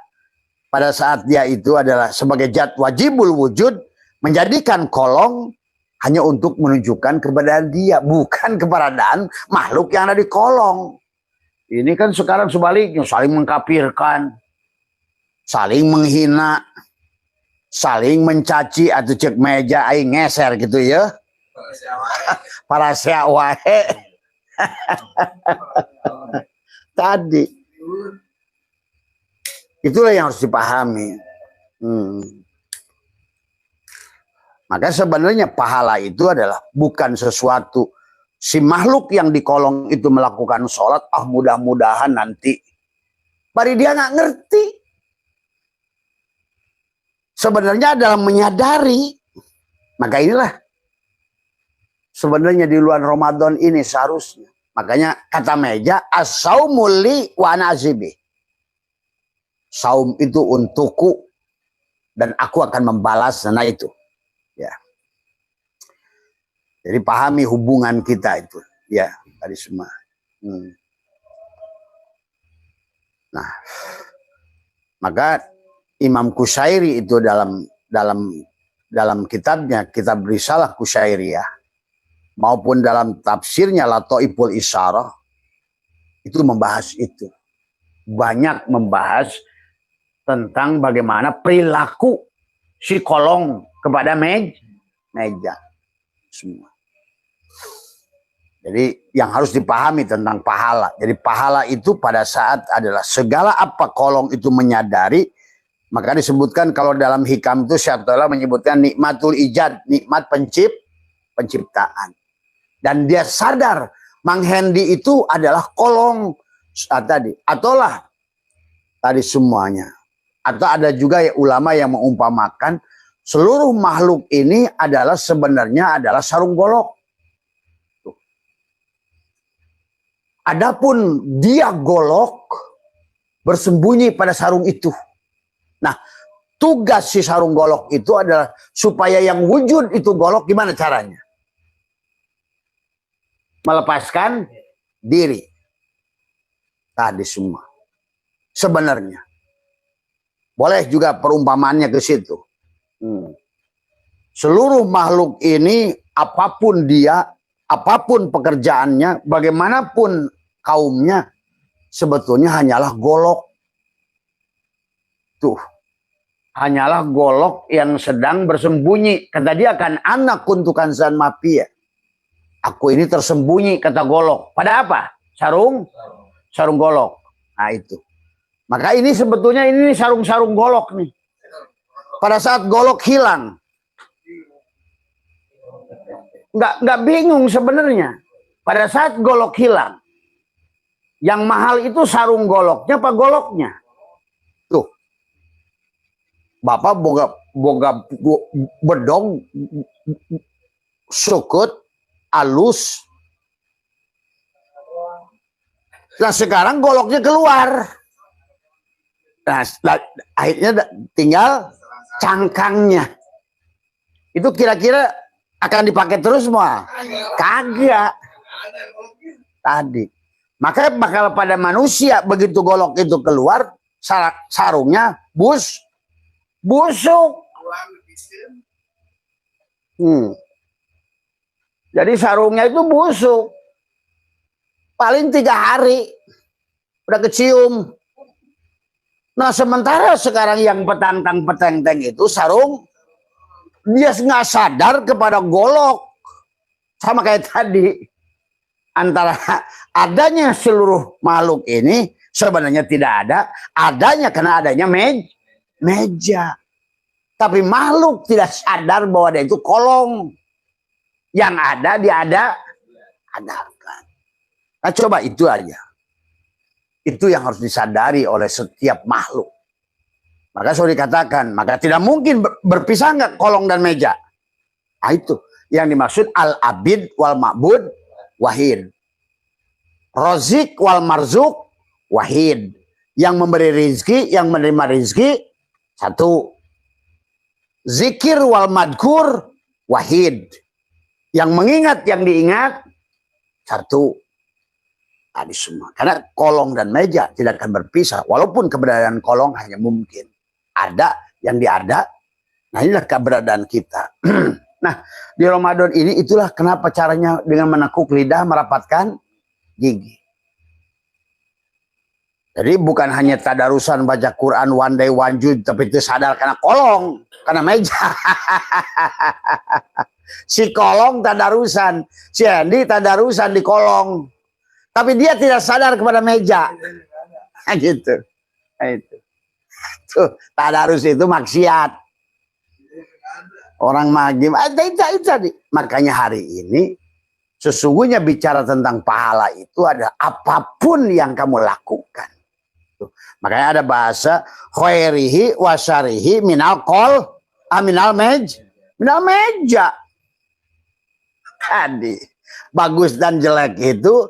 Speaker 1: pada saat dia itu adalah sebagai zat wajibul wujud, menjadikan kolong hanya untuk menunjukkan keberadaan dia, bukan keberadaan makhluk yang ada di kolong. Ini kan sekarang sebaliknya, saling mengkafirkan, saling menghina, saling mencaci atau cek meja aing ngeser gitu ya. Para wae. Tadi. Itulah yang harus dipahami. Maka sebenarnya pahala itu adalah bukan sesuatu si makhluk yang di kolong itu melakukan sholat, mudah-mudahan nanti. Bari dia nggak ngerti. Sebenarnya adalah menyadari. Maka inilah sebenarnya di luar Ramadan ini seharusnya. Makanya kata meja, as-saumul li wa ana azibi. Saum itu untukku dan aku akan membalas. Nah itu. Ya. Jadi pahami hubungan kita itu. Ya, tadi semua. Nah, maka Imam Qushairi itu dalam kitabnya, kitab Risalah Qushairiyah, maupun dalam tafsirnya Lataiful Isyarah, itu membahas itu. Banyak membahas tentang bagaimana perilaku si kolong kepada meja. Semua. Jadi yang harus dipahami tentang pahala. Jadi pahala itu pada saat adalah segala apa kolong itu menyadari. Maka disebutkan kalau dalam hikam itu Syaikhullah menyebutkan nikmatul ijad, nikmat penciptaan. Dan dia sadar Mang Hendi itu adalah kolong tadi. Ataulah tadi semuanya. Atau ada juga ya ulama yang mengumpamakan seluruh makhluk ini adalah sebenarnya adalah sarung golok. Adapun dia golok bersembunyi pada sarung itu. Nah, tugas si sarung golok itu adalah supaya yang wujud itu golok gimana caranya? Melepaskan diri. Tadi semua. Sebenarnya. Boleh juga perumpamaannya ke situ. Seluruh makhluk ini, apapun dia, apapun pekerjaannya, bagaimanapun kaumnya, sebetulnya hanyalah golok. Tuh, hanyalah golok yang sedang bersembunyi. Kata dia kan, anak kuntukan zan mafia. Aku ini tersembunyi, kata golok. Pada apa? Sarung golok. Nah itu. Maka ini sebetulnya ini sarung-sarung golok nih. Pada saat golok hilang, nggak bingung sebenarnya. Pada saat golok hilang, yang mahal itu sarung goloknya apa goloknya? Tuh, Bapak boga bedong, sukut, alus. Nah sekarang goloknya keluar. Nah akhirnya tinggal cangkangnya. Itu kira-kira akan dipakai terus semua? Kagak. Tadi. Maka bakal pada manusia begitu golok itu keluar, sarungnya busuk. Jadi sarungnya itu busuk. Paling 3 hari udah kecium. Nah sementara sekarang yang petantang-petenteng itu sarung, dia nggak sadar kepada golok. Sama kayak tadi. Antara adanya seluruh makhluk ini sebenarnya tidak ada. Adanya karena adanya meja. Tapi makhluk tidak sadar bahwa dia itu kolong. Yang ada adakan. Nah coba itu aja. Itu yang harus disadari oleh setiap makhluk. Maka sudah dikatakan, maka tidak mungkin berpisah nggak kolong dan meja. Nah itu yang dimaksud al-abid wal ma'bud wahid. Rozik wal marzuk wahid. Yang memberi rizki, yang menerima rizki satu. Zikir wal madkur wahid. Yang mengingat, yang diingat satu. Tadi semua. Karena kolong dan meja tidak akan berpisah. Walaupun keberadaan kolong hanya mungkin. Ada yang diada. Nah inilah keberadaan kita. Nah di Ramadan ini itulah kenapa caranya dengan menekuk lidah merapatkan gigi. Jadi bukan hanya tadarusan baca Quran one day one jud, tapi itu sadar karena kolong, karena meja. Si kolong tadarusan, si Andy tadarusan di kolong. Tapi dia tidak sadar kepada meja. Gitu. Itu. Tuh, tadarus itu maksiat. Orang magim. Tadi. Makanya hari ini sesungguhnya bicara tentang pahala itu ada apapun yang kamu lakukan. Tuh. Makanya ada bahasa khairihi wasyarihi minal kol minal meja. Tadi bagus dan jelek itu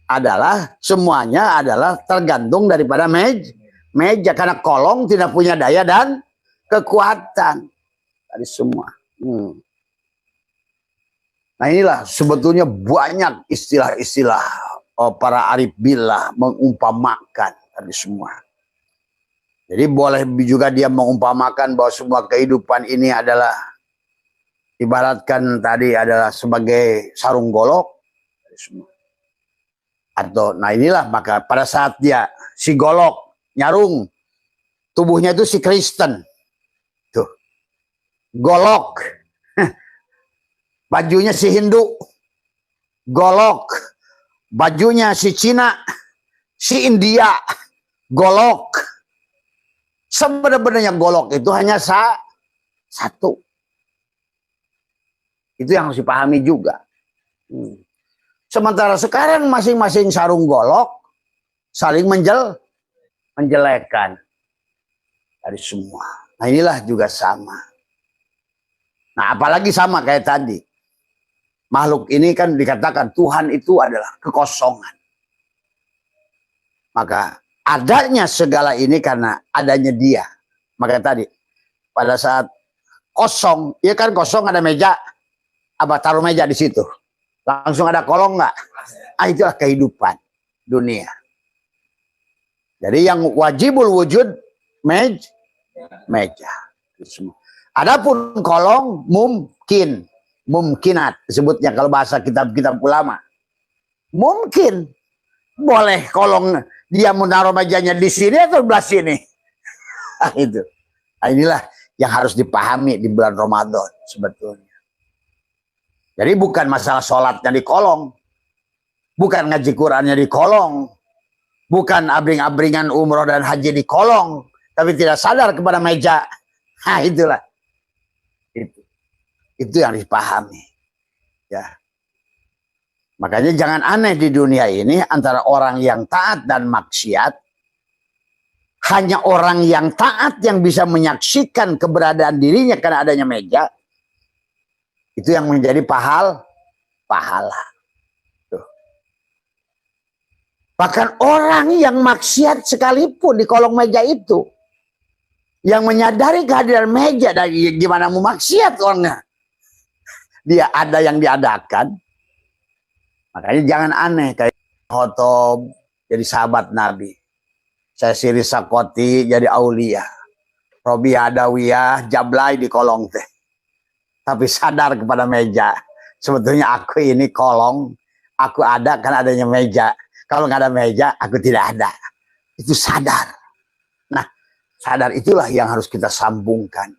Speaker 1: adalah semuanya adalah tergantung daripada meja karena kolong tidak punya daya dan kekuatan dari semua. Nah inilah sebetulnya banyak istilah-istilah para arif billah mengumpamakan tadi semua. Jadi boleh juga dia mengumpamakan bahwa semua kehidupan ini adalah ibaratkan tadi adalah sebagai sarung golok tadi semua. Atau nah inilah maka pada saat dia si golok nyarung tubuhnya itu si Kristen tuh golok bajunya si Hindu golok bajunya si Cina si India golok sebenarnya golok itu hanya satu itu yang harus dipahami juga. Sementara sekarang masing-masing sarung golok saling menjelekkan dari semua. Nah inilah juga sama. Nah apalagi sama kayak tadi. Makhluk ini kan dikatakan Tuhan itu adalah kekosongan. Maka adanya segala ini karena adanya dia. Maka tadi pada saat kosong, ya kan kosong ada meja, apa taruh meja di situ. Langsung ada kolong nggak? Ah itulah kehidupan dunia. Jadi yang wajibul wujud meja. Adapun kolong mumkinat disebutnya kalau bahasa kitab-kitab ulama. Mungkin boleh kolong dia menaruh mejanya di sini atau di sini. Itu. Nah, inilah yang harus dipahami di bulan Ramadan sebetulnya. Jadi bukan masalah sholatnya di kolong, bukan ngaji Qurannya di kolong, bukan abring-abringan umroh dan haji di kolong, tapi tidak sadar kepada meja. Nah, itulah. Itu yang dipahami. Ya. Makanya jangan aneh di dunia ini antara orang yang taat dan maksiat. Hanya orang yang taat yang bisa menyaksikan keberadaan dirinya karena adanya meja. Itu yang menjadi pahala. Tuh. Bahkan orang yang maksiat sekalipun di kolong meja itu, yang menyadari kehadiran meja, dari gimana mau maksiat orangnya, dia ada yang diadakan. Makanya jangan aneh kayak Khotob jadi sahabat Nabi, saya Siri Sakoti jadi aulia, Robi Adawiyah Jablay di kolong teh, tapi sadar kepada meja. Sebetulnya aku ini kolong, aku ada kan adanya meja. Kalau nggak ada meja, aku tidak ada. Itu sadar. Nah, sadar itulah yang harus kita sambungkan.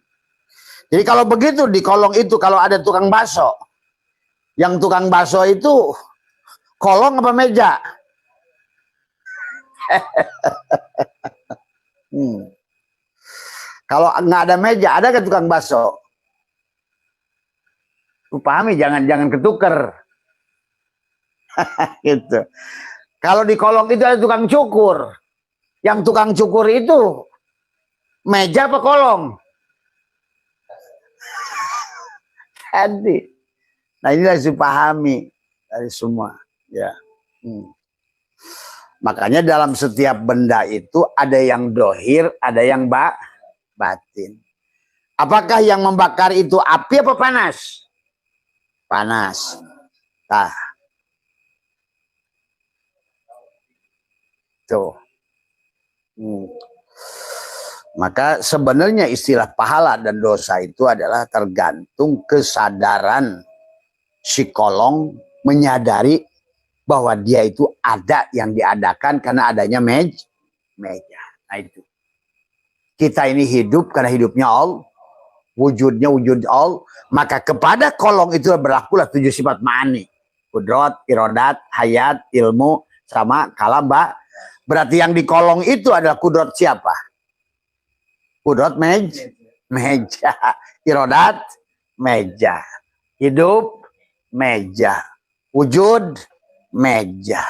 Speaker 1: Jadi kalau begitu di kolong itu, kalau ada tukang bakso, yang tukang bakso itu kolong apa meja? Kalau nggak ada meja, ada ke tukang bakso? Pahami, jangan ketuker. Gitu. Kalau di kolong itu ada tukang cukur. Yang tukang cukur itu meja apa kolong? Jadi, nah inilah harus dipahami dari semua. Ya. Makanya dalam setiap benda itu ada yang dohir, ada yang batin. Apakah yang membakar itu api apa panas? Panas. Nah. Tuh. Maka sebenarnya istilah pahala dan dosa itu adalah tergantung kesadaran si kolong menyadari bahwa dia itu ada yang diadakan karena adanya meja. Nah itu. Kita ini hidup karena hidupnya Allah, wujudnya wujud Allah, maka kepada kolong itu berlakulah 7 sifat ma'ani. Kudrat, irodat, hayat, ilmu, sama kalamba. Berarti yang di kolong itu adalah kudrat siapa? Kudrat meja. Irodat meja. Hidup meja. Wujud meja.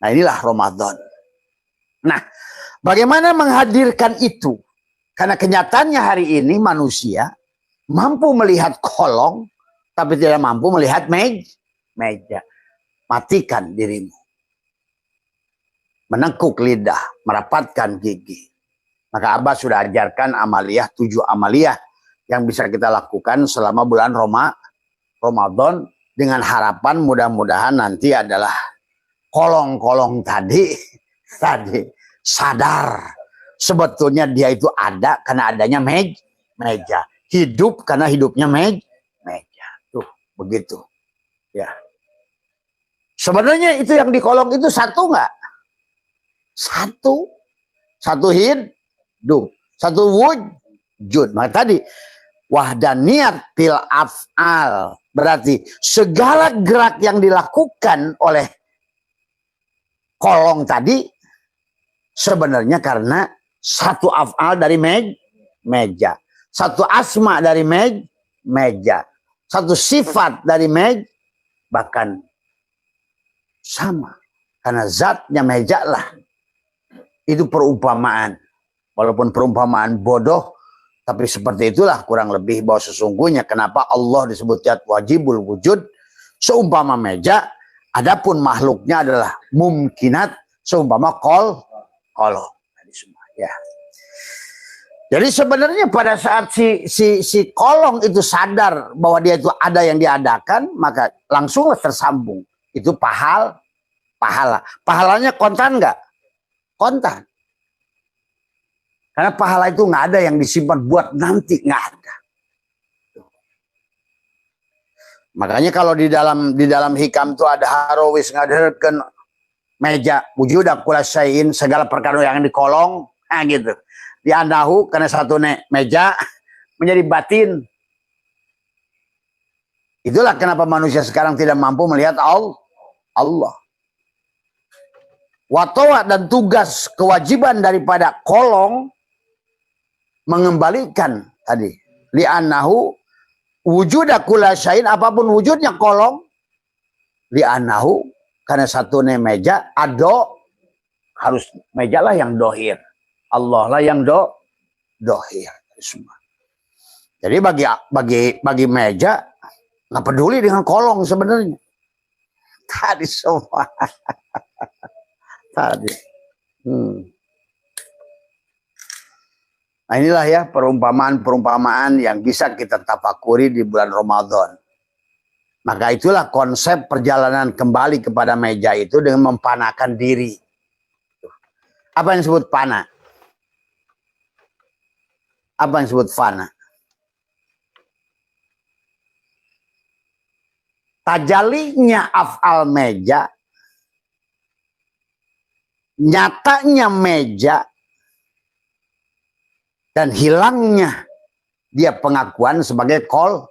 Speaker 1: Nah inilah Ramadan. Nah bagaimana menghadirkan itu? Karena kenyataannya hari ini manusia mampu melihat kolong tapi tidak mampu melihat meja. Matikan dirimu. Menekuk lidah, merapatkan gigi. Maka Abah sudah ajarkan amaliyah, 7 amaliyah yang bisa kita lakukan selama bulan Ramadan dengan harapan mudah-mudahan nanti adalah kolong-kolong tadi sadar sebetulnya dia itu ada karena adanya meja. Hidup karena hidupnya meja. Tuh, begitu. Ya. Sebenarnya itu yang di kolong itu satu nggak? Satu hidup, satu wujud. Maka tadi wahdaniyat fil af'al, berarti segala gerak yang dilakukan oleh kolong tadi sebenarnya karena satu af'al dari meja, satu asma dari meja, satu sifat dari meja, bahkan sama karena zatnya meja lah. Itu perumpamaan, walaupun perumpamaan bodoh, tapi seperti itulah kurang lebih bahwa sesungguhnya kenapa Allah disebut zat wajibul wujud seumpama meja, adapun makhluknya adalah mumkinat seumpama kolong. Ya. Jadi sebenarnya pada saat si kolong itu sadar bahwa dia itu ada yang diadakan, maka langsunglah tersambung. Itu pahala. Pahalanya kontan nggak? Kontan. Karena pahala itu nggak ada yang disimpan buat nanti, nggak ada. Makanya kalau di dalam hikam itu ada harawis ngadarkan meja wujud akulah sayin segala perkara yang di kolong, nah gitu. Di anahu karena satu meja menjadi batin. Itulah kenapa manusia sekarang tidak mampu melihat Allah. Watowa dan tugas kewajiban daripada kolong mengembalikan tadi li'annahu wujuda kula syai'in, apapun wujudnya kolong li'annahu karena satu meja ado harus meja lah yang dohir, Allah lah yang dohir semua. Jadi bagi meja nggak peduli dengan kolong sebenarnya tadi semua. Tadi. Nah inilah ya perumpamaan-perumpamaan yang bisa kita tafakuri di bulan Ramadan. Maka itulah konsep perjalanan kembali kepada meja itu dengan mempanakan diri. Apa yang disebut pana? Apa yang disebut fana? Tajalinya af'al meja, nyatanya meja, dan hilangnya dia pengakuan sebagai kolong.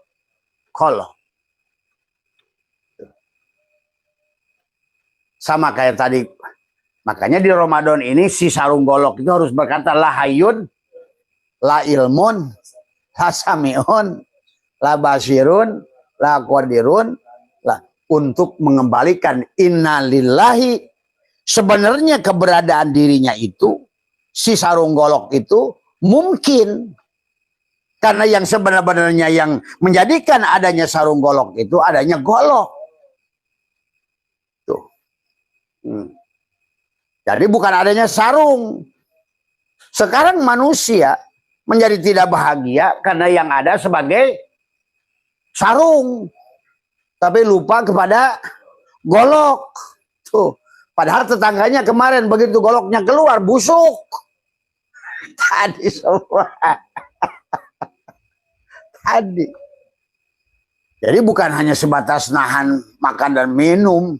Speaker 1: Sama kayak tadi. Makanya di Ramadan ini si sarung golok itu harus berkata la hayyun, la ilmun, la sami'un, la basirun, la qadirun, la, untuk mengembalikan innalillahi. Sebenarnya keberadaan dirinya itu, si sarung golok itu mungkin. Karena yang sebenarnya yang menjadikan adanya sarung golok itu adanya golok. Tuh. Jadi bukan adanya sarung. Sekarang manusia menjadi tidak bahagia karena yang ada sebagai sarung. Tapi lupa kepada golok. Tuh. Padahal tetangganya kemarin begitu goloknya keluar busuk. Tadi semua. Tadi. Jadi bukan hanya sebatas nahan makan dan minum.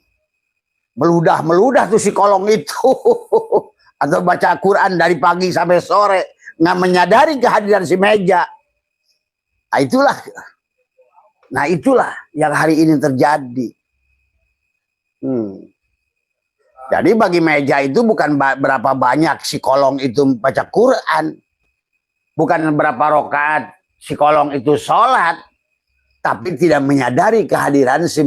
Speaker 1: Meludah tuh si kolong itu. Atau baca Quran dari pagi sampai sore. Nggak menyadari kehadiran si meja. Nah itulah yang hari ini terjadi. Jadi bagi meja itu bukan berapa banyak si kolong itu baca Quran. Bukan berapa rakaat si kolong itu sholat. Tapi tidak menyadari kehadiran si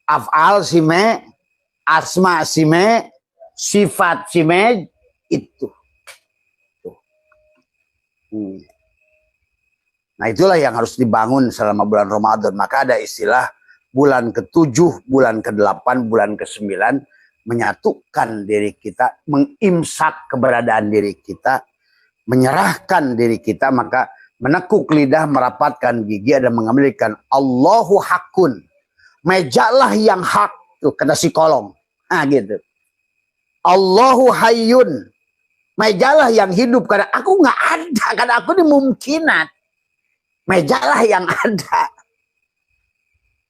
Speaker 1: af'al si asma si sifat si itu. Nah itulah yang harus dibangun selama bulan Ramadan. Maka ada istilah bulan ke-7, bulan ke-8, bulan ke-9 menyatukan diri kita, mengimsak keberadaan diri kita, menyerahkan diri kita, maka menekuk lidah, merapatkan gigi dan mengambilkan Allahu hakun. Mejalah yang hak tuh kata si kolong. Nah gitu. Allahu hayyun. Mejalah yang hidup karena aku nggak ada, karena aku ini mungkinat. Mejalah yang ada.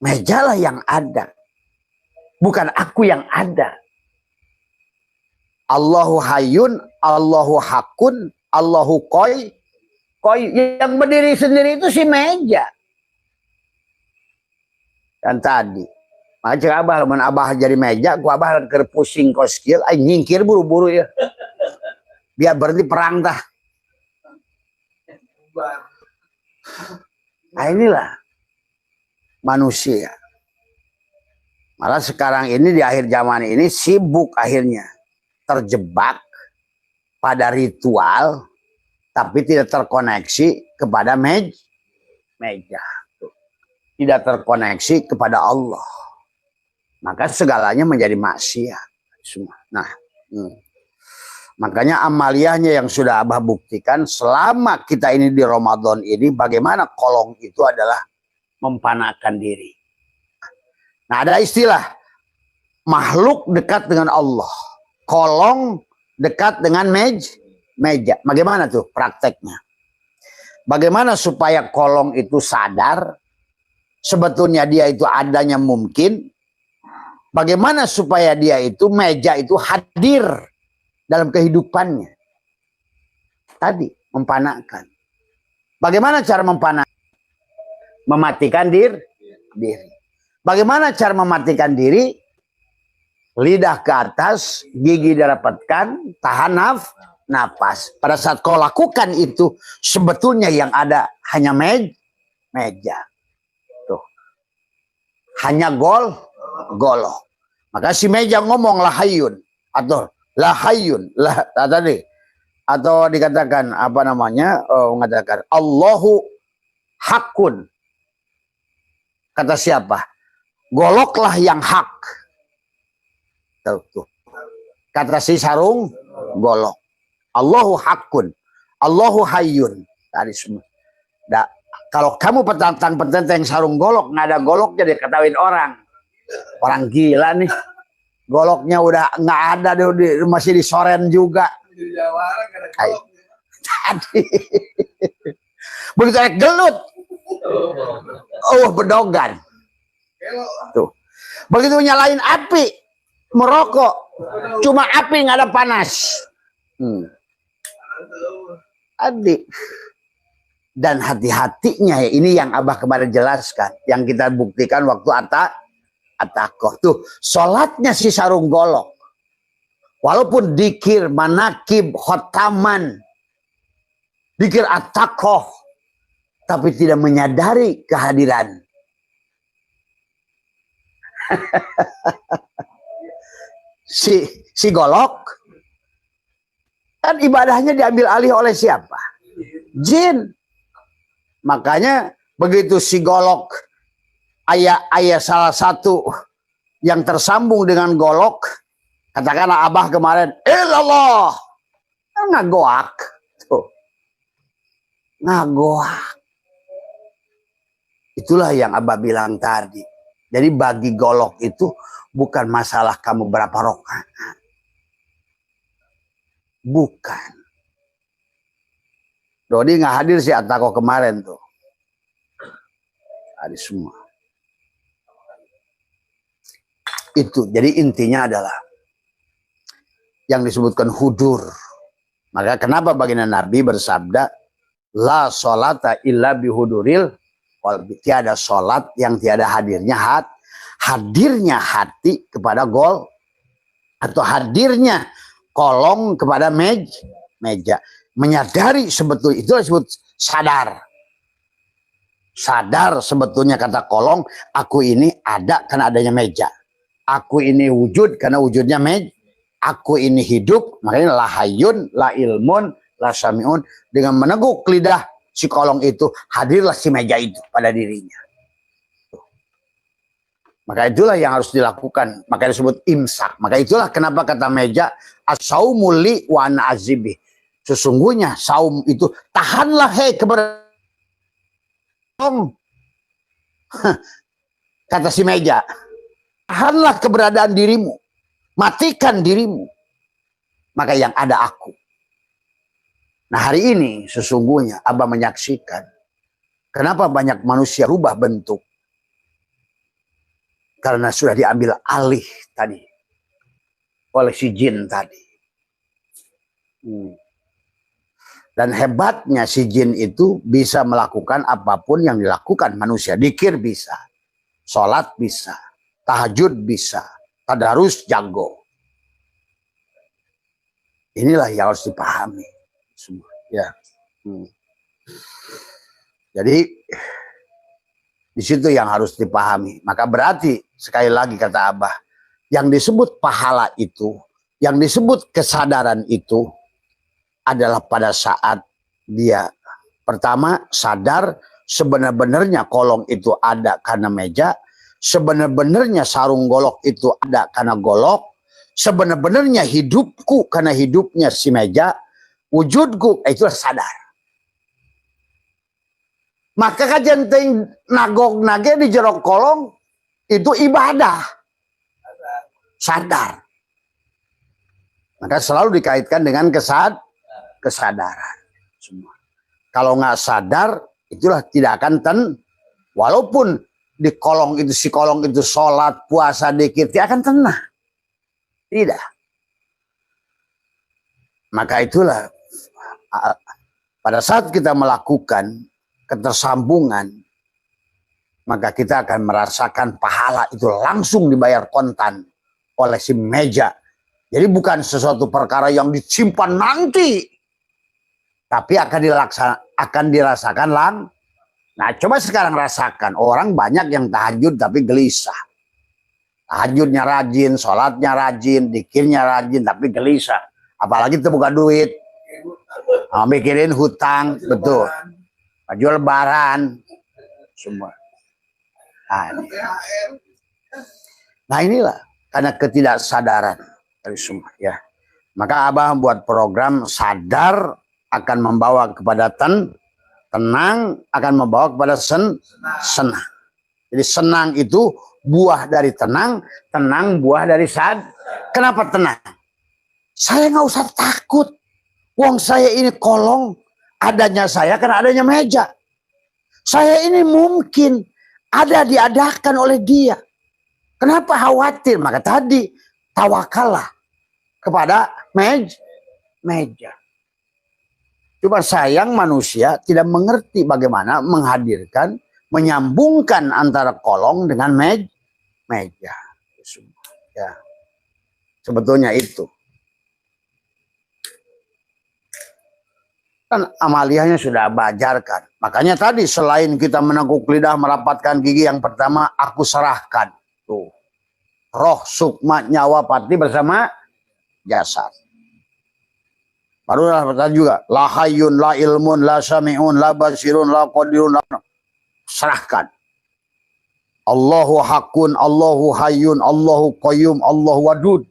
Speaker 1: Mejalah yang ada. Bukan aku yang ada. Allahu hayyun, Allahu hakun, Allahu koi. Yang berdiri sendiri itu si meja. Dan tadi macam abah lamun abah jadi meja, gua abah keur pusing kos kieu, nyingkir buru-buru ya. Biar berhenti perang tah. Nah inilah manusia. Malah sekarang ini di akhir zaman ini sibuk akhirnya. Terjebak pada ritual tapi tidak terkoneksi kepada meja. Tidak terkoneksi kepada Allah. Maka segalanya menjadi maksiat semua. Nah, makanya amaliyahnya yang sudah abah buktikan selama kita ini di Ramadan ini, bagaimana kolong itu adalah mempanakan diri. Nah ada istilah makhluk dekat dengan Allah, kolong dekat dengan meja. Bagaimana tuh prakteknya? Bagaimana supaya kolong itu sadar sebetulnya dia itu adanya mungkin? Bagaimana supaya dia itu meja itu hadir dalam kehidupannya? tadi, mempanahkan. Bagaimana cara mempanahkan? Mematikan diri. Bagaimana cara mematikan diri? Lidah ke atas, gigi dirapatkan, tahan nafas. Pada saat kau lakukan itu, sebetulnya yang ada hanya meja. Tuh. Hanya golok. Maka si meja ngomong lahayun atau lahayun lah tadi, atau dikatakan apa namanya, mengatakan Allahu hakun. Kata siapa? Goloklah yang hak. Tuh. Kata si sarung golok. Allahu hakun, Allahu hayyun. Tadi semua. Kalau kamu petantang sarung golok, nggak ada goloknya, diketawain orang. Orang gila nih. Goloknya udah nggak ada, masih disoren juga. Tadi. Begitu gelut. Oh, bedogan. Tuh. Begitu nyalain api, merokok, cuma api nggak ada panas. Adik. Dan hati-hatinya ya, ini yang Abah kemarin jelaskan, yang kita buktikan waktu atakoh tuh, sholatnya si sarung golok, walaupun dikir, manakib, khotaman, dikir atakoh, tapi tidak menyadari kehadiran. si golok kan ibadahnya diambil alih oleh siapa? Jin. Makanya begitu si golok ayah salah satu yang tersambung dengan golok, katakanlah Abah kemarin, ilallah, ngagoak, tuh, ngagoak. Itulah yang Abah bilang tadi. Jadi bagi golok itu bukan masalah kamu berapa rakaat, bukan. Dodi nggak hadir si Atako kemarin tuh. Hadir semua. Itu jadi intinya adalah yang disebutkan hudur. Maka kenapa baginda Nabi bersabda la sholata illa bihuduril qalbi. Tiada sholat yang tiada hadirnya hadirnya hati kepada gol, atau hadirnya kolong kepada meja. Menyadari sebetulnya itu disebut sadar. Sadar sebetulnya kata kolong, aku ini ada karena adanya meja. Aku ini wujud karena wujudnya meja. Aku ini hidup, makanya la hayyun, la ilmun, la samiun. Dengan meneguk lidah si kolong itu, hadirlah si meja itu pada dirinya. Maka itulah yang harus dilakukan. Maka disebut imsak. Maka itulah kenapa kata meja as-saumu li wa ana azibi. Sesungguhnya saum itu tahanlah keberadaan. Kata si meja, tahanlah keberadaan dirimu, matikan dirimu, maka yang ada aku. Nah hari ini sesungguhnya Abah menyaksikan kenapa banyak manusia rubah bentuk, karena sudah diambil alih tadi oleh si jin tadi. Dan hebatnya si jin itu bisa melakukan apapun yang dilakukan manusia. Dikir bisa, sholat bisa, tahajud bisa, tadarus jago. Inilah yang harus dipahami semua. Ya. Jadi di situ yang harus dipahami. Maka berarti sekali lagi kata Abah, yang disebut pahala itu, yang disebut kesadaran itu adalah pada saat dia pertama sadar sebenar-benarnya kolong itu ada karena meja, sebenar-benarnya sarung golok itu ada karena golok, sebenar-benarnya hidupku karena hidupnya si meja, wujudku, itulah sadar. Maka kajian ting nagok nage di jerok kolong itu ibadah. Sadar. Maka selalu dikaitkan dengan kesadaran. Semua. Kalau nggak sadar, itulah tidak akan walaupun di kolong itu, si kolong itu sholat, puasa dikit, tidak akan tenang. Tidak. Maka itulah pada saat kita melakukan ketersambungan, maka kita akan merasakan pahala itu langsung dibayar kontan oleh si meja. Jadi bukan sesuatu perkara yang disimpan nanti, tapi akan dirasakan lang. Nah, coba sekarang rasakan, orang banyak yang tahajud tapi gelisah. Tahajudnya rajin, sholatnya rajin, dikirnya rajin, tapi gelisah. Apalagi itu bukan duit. Mikirin hutang, betul. Baju lebaran, semua. Nah inilah karena ketidaksadaran dari semua ya. Maka Abah buat program sadar akan membawa kepada tenang, akan membawa kepada senang. Jadi senang itu buah dari tenang, tenang buah dari Kenapa tenang? Saya nggak usah takut. Wong saya ini kolong, adanya saya karena adanya meja. Saya ini mungkin diadakan oleh dia. Kenapa khawatir? Maka tadi tawakallah kepada meja. Cuma sayang manusia tidak mengerti bagaimana menghadirkan, menyambungkan antara kolong dengan meja. Ya. Sebetulnya itu. Kan amaliyahnya sudah ajarkan. Makanya tadi selain kita meneguk lidah, merapatkan gigi, yang pertama aku serahkan. Tuh. Roh, sukma, nyawa, pati bersama jasad. Baru tadi juga. La hayyun, la ilmun, la sami'un, la basirun, la qadirun, la... Serahkan. Allahu hakun, Allahu hayyun, Allahu qayyum, Allahu wadud.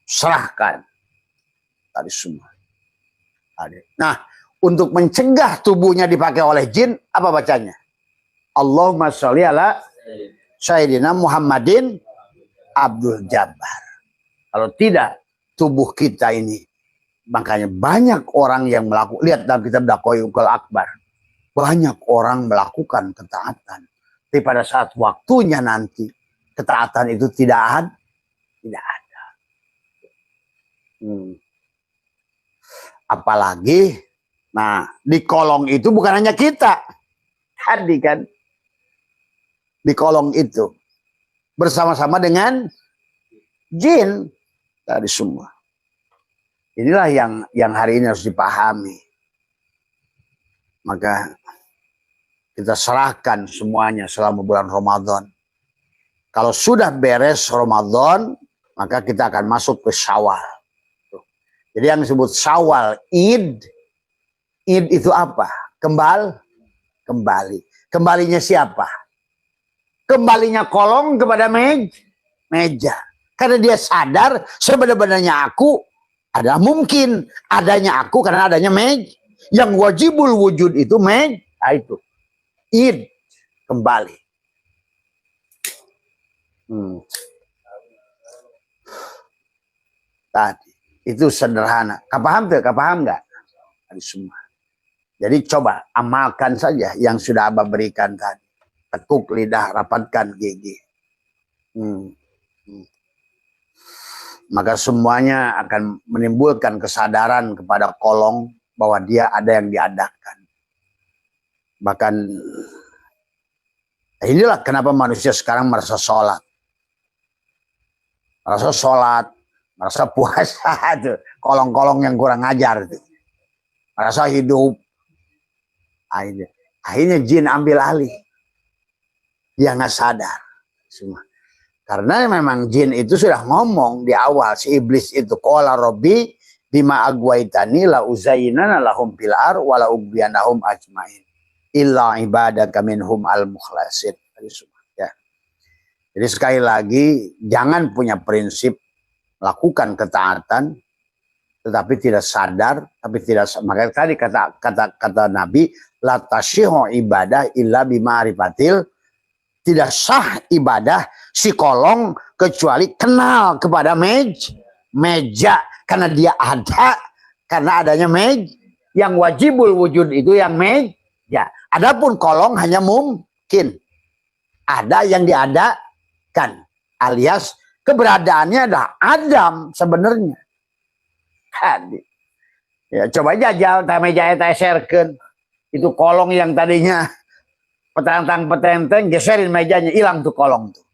Speaker 1: Serahkan. Tadi semua. Nah, untuk mencegah tubuhnya dipakai oleh jin, apa bacanya? Allahumma sholli ala Sayyidina Muhammadin Abdul Jabbar. Kalau tidak, tubuh kita ini, makanya banyak orang yang melakukan, lihat dalam kitab Dakwahul Akbar, banyak orang melakukan ketaatan. Tapi pada saat waktunya nanti, ketaatan itu tidak ada. Apalagi, nah di kolong itu bukan hanya kita. Tadi kan, di kolong itu bersama-sama dengan jin tadi semua. Inilah yang hari ini harus dipahami. Maka kita serahkan semuanya selama bulan Ramadan. Kalau sudah beres Ramadan, maka kita akan masuk ke Syawal. Jadi yang disebut Syawal, Id itu apa? Kembali. Kembalinya siapa? Kembalinya kolong kepada meja. Karena dia sadar sebenarnya aku adalah mungkin adanya aku karena adanya meja. Yang wajibul wujud itu meja. Itu Id, kembali. Tadi itu sederhana. Paham tuh? Paham nggak? Semua. Jadi coba amalkan saja yang sudah Abah berikan tadi. Tekuk lidah, rapatkan gigi. Maka semuanya akan menimbulkan kesadaran kepada kolong bahwa dia ada yang diadakan. Bahkan inilah kenapa manusia sekarang merasa sholat. Merasa puasa tuh, kolong-kolong yang kurang ajar tuh. Merasa hidup. Akhirnya jin ambil alih. Dia nggak sadar semua. Karena memang jin itu sudah ngomong di awal, si iblis itu qala rabbi bima agwaitani la uzayyinana lahum fil ar wa la ughwiyanahum ajmain illa ibadaka minhum al mukhlasin. Ya. Jadi sekali lagi jangan punya prinsip lakukan ketaatan tetapi tidak sadar, tapi tidak, makanya tadi kata Nabi la tashihu ibadah illa bima'rifatil, tidak sah ibadah si kolong kecuali kenal kepada meja karena dia ada, karena adanya meja. Yang wajibul wujud itu yang meja. Adapun kolong hanya mungkin ada yang diadakan, alias keberadaannya adalah Adam sebenarnya. Ya coba jajal meja eta serkeun. Itu kolong yang tadinya petantang-petenteng geserin mejanya, hilang tuh kolong tuh.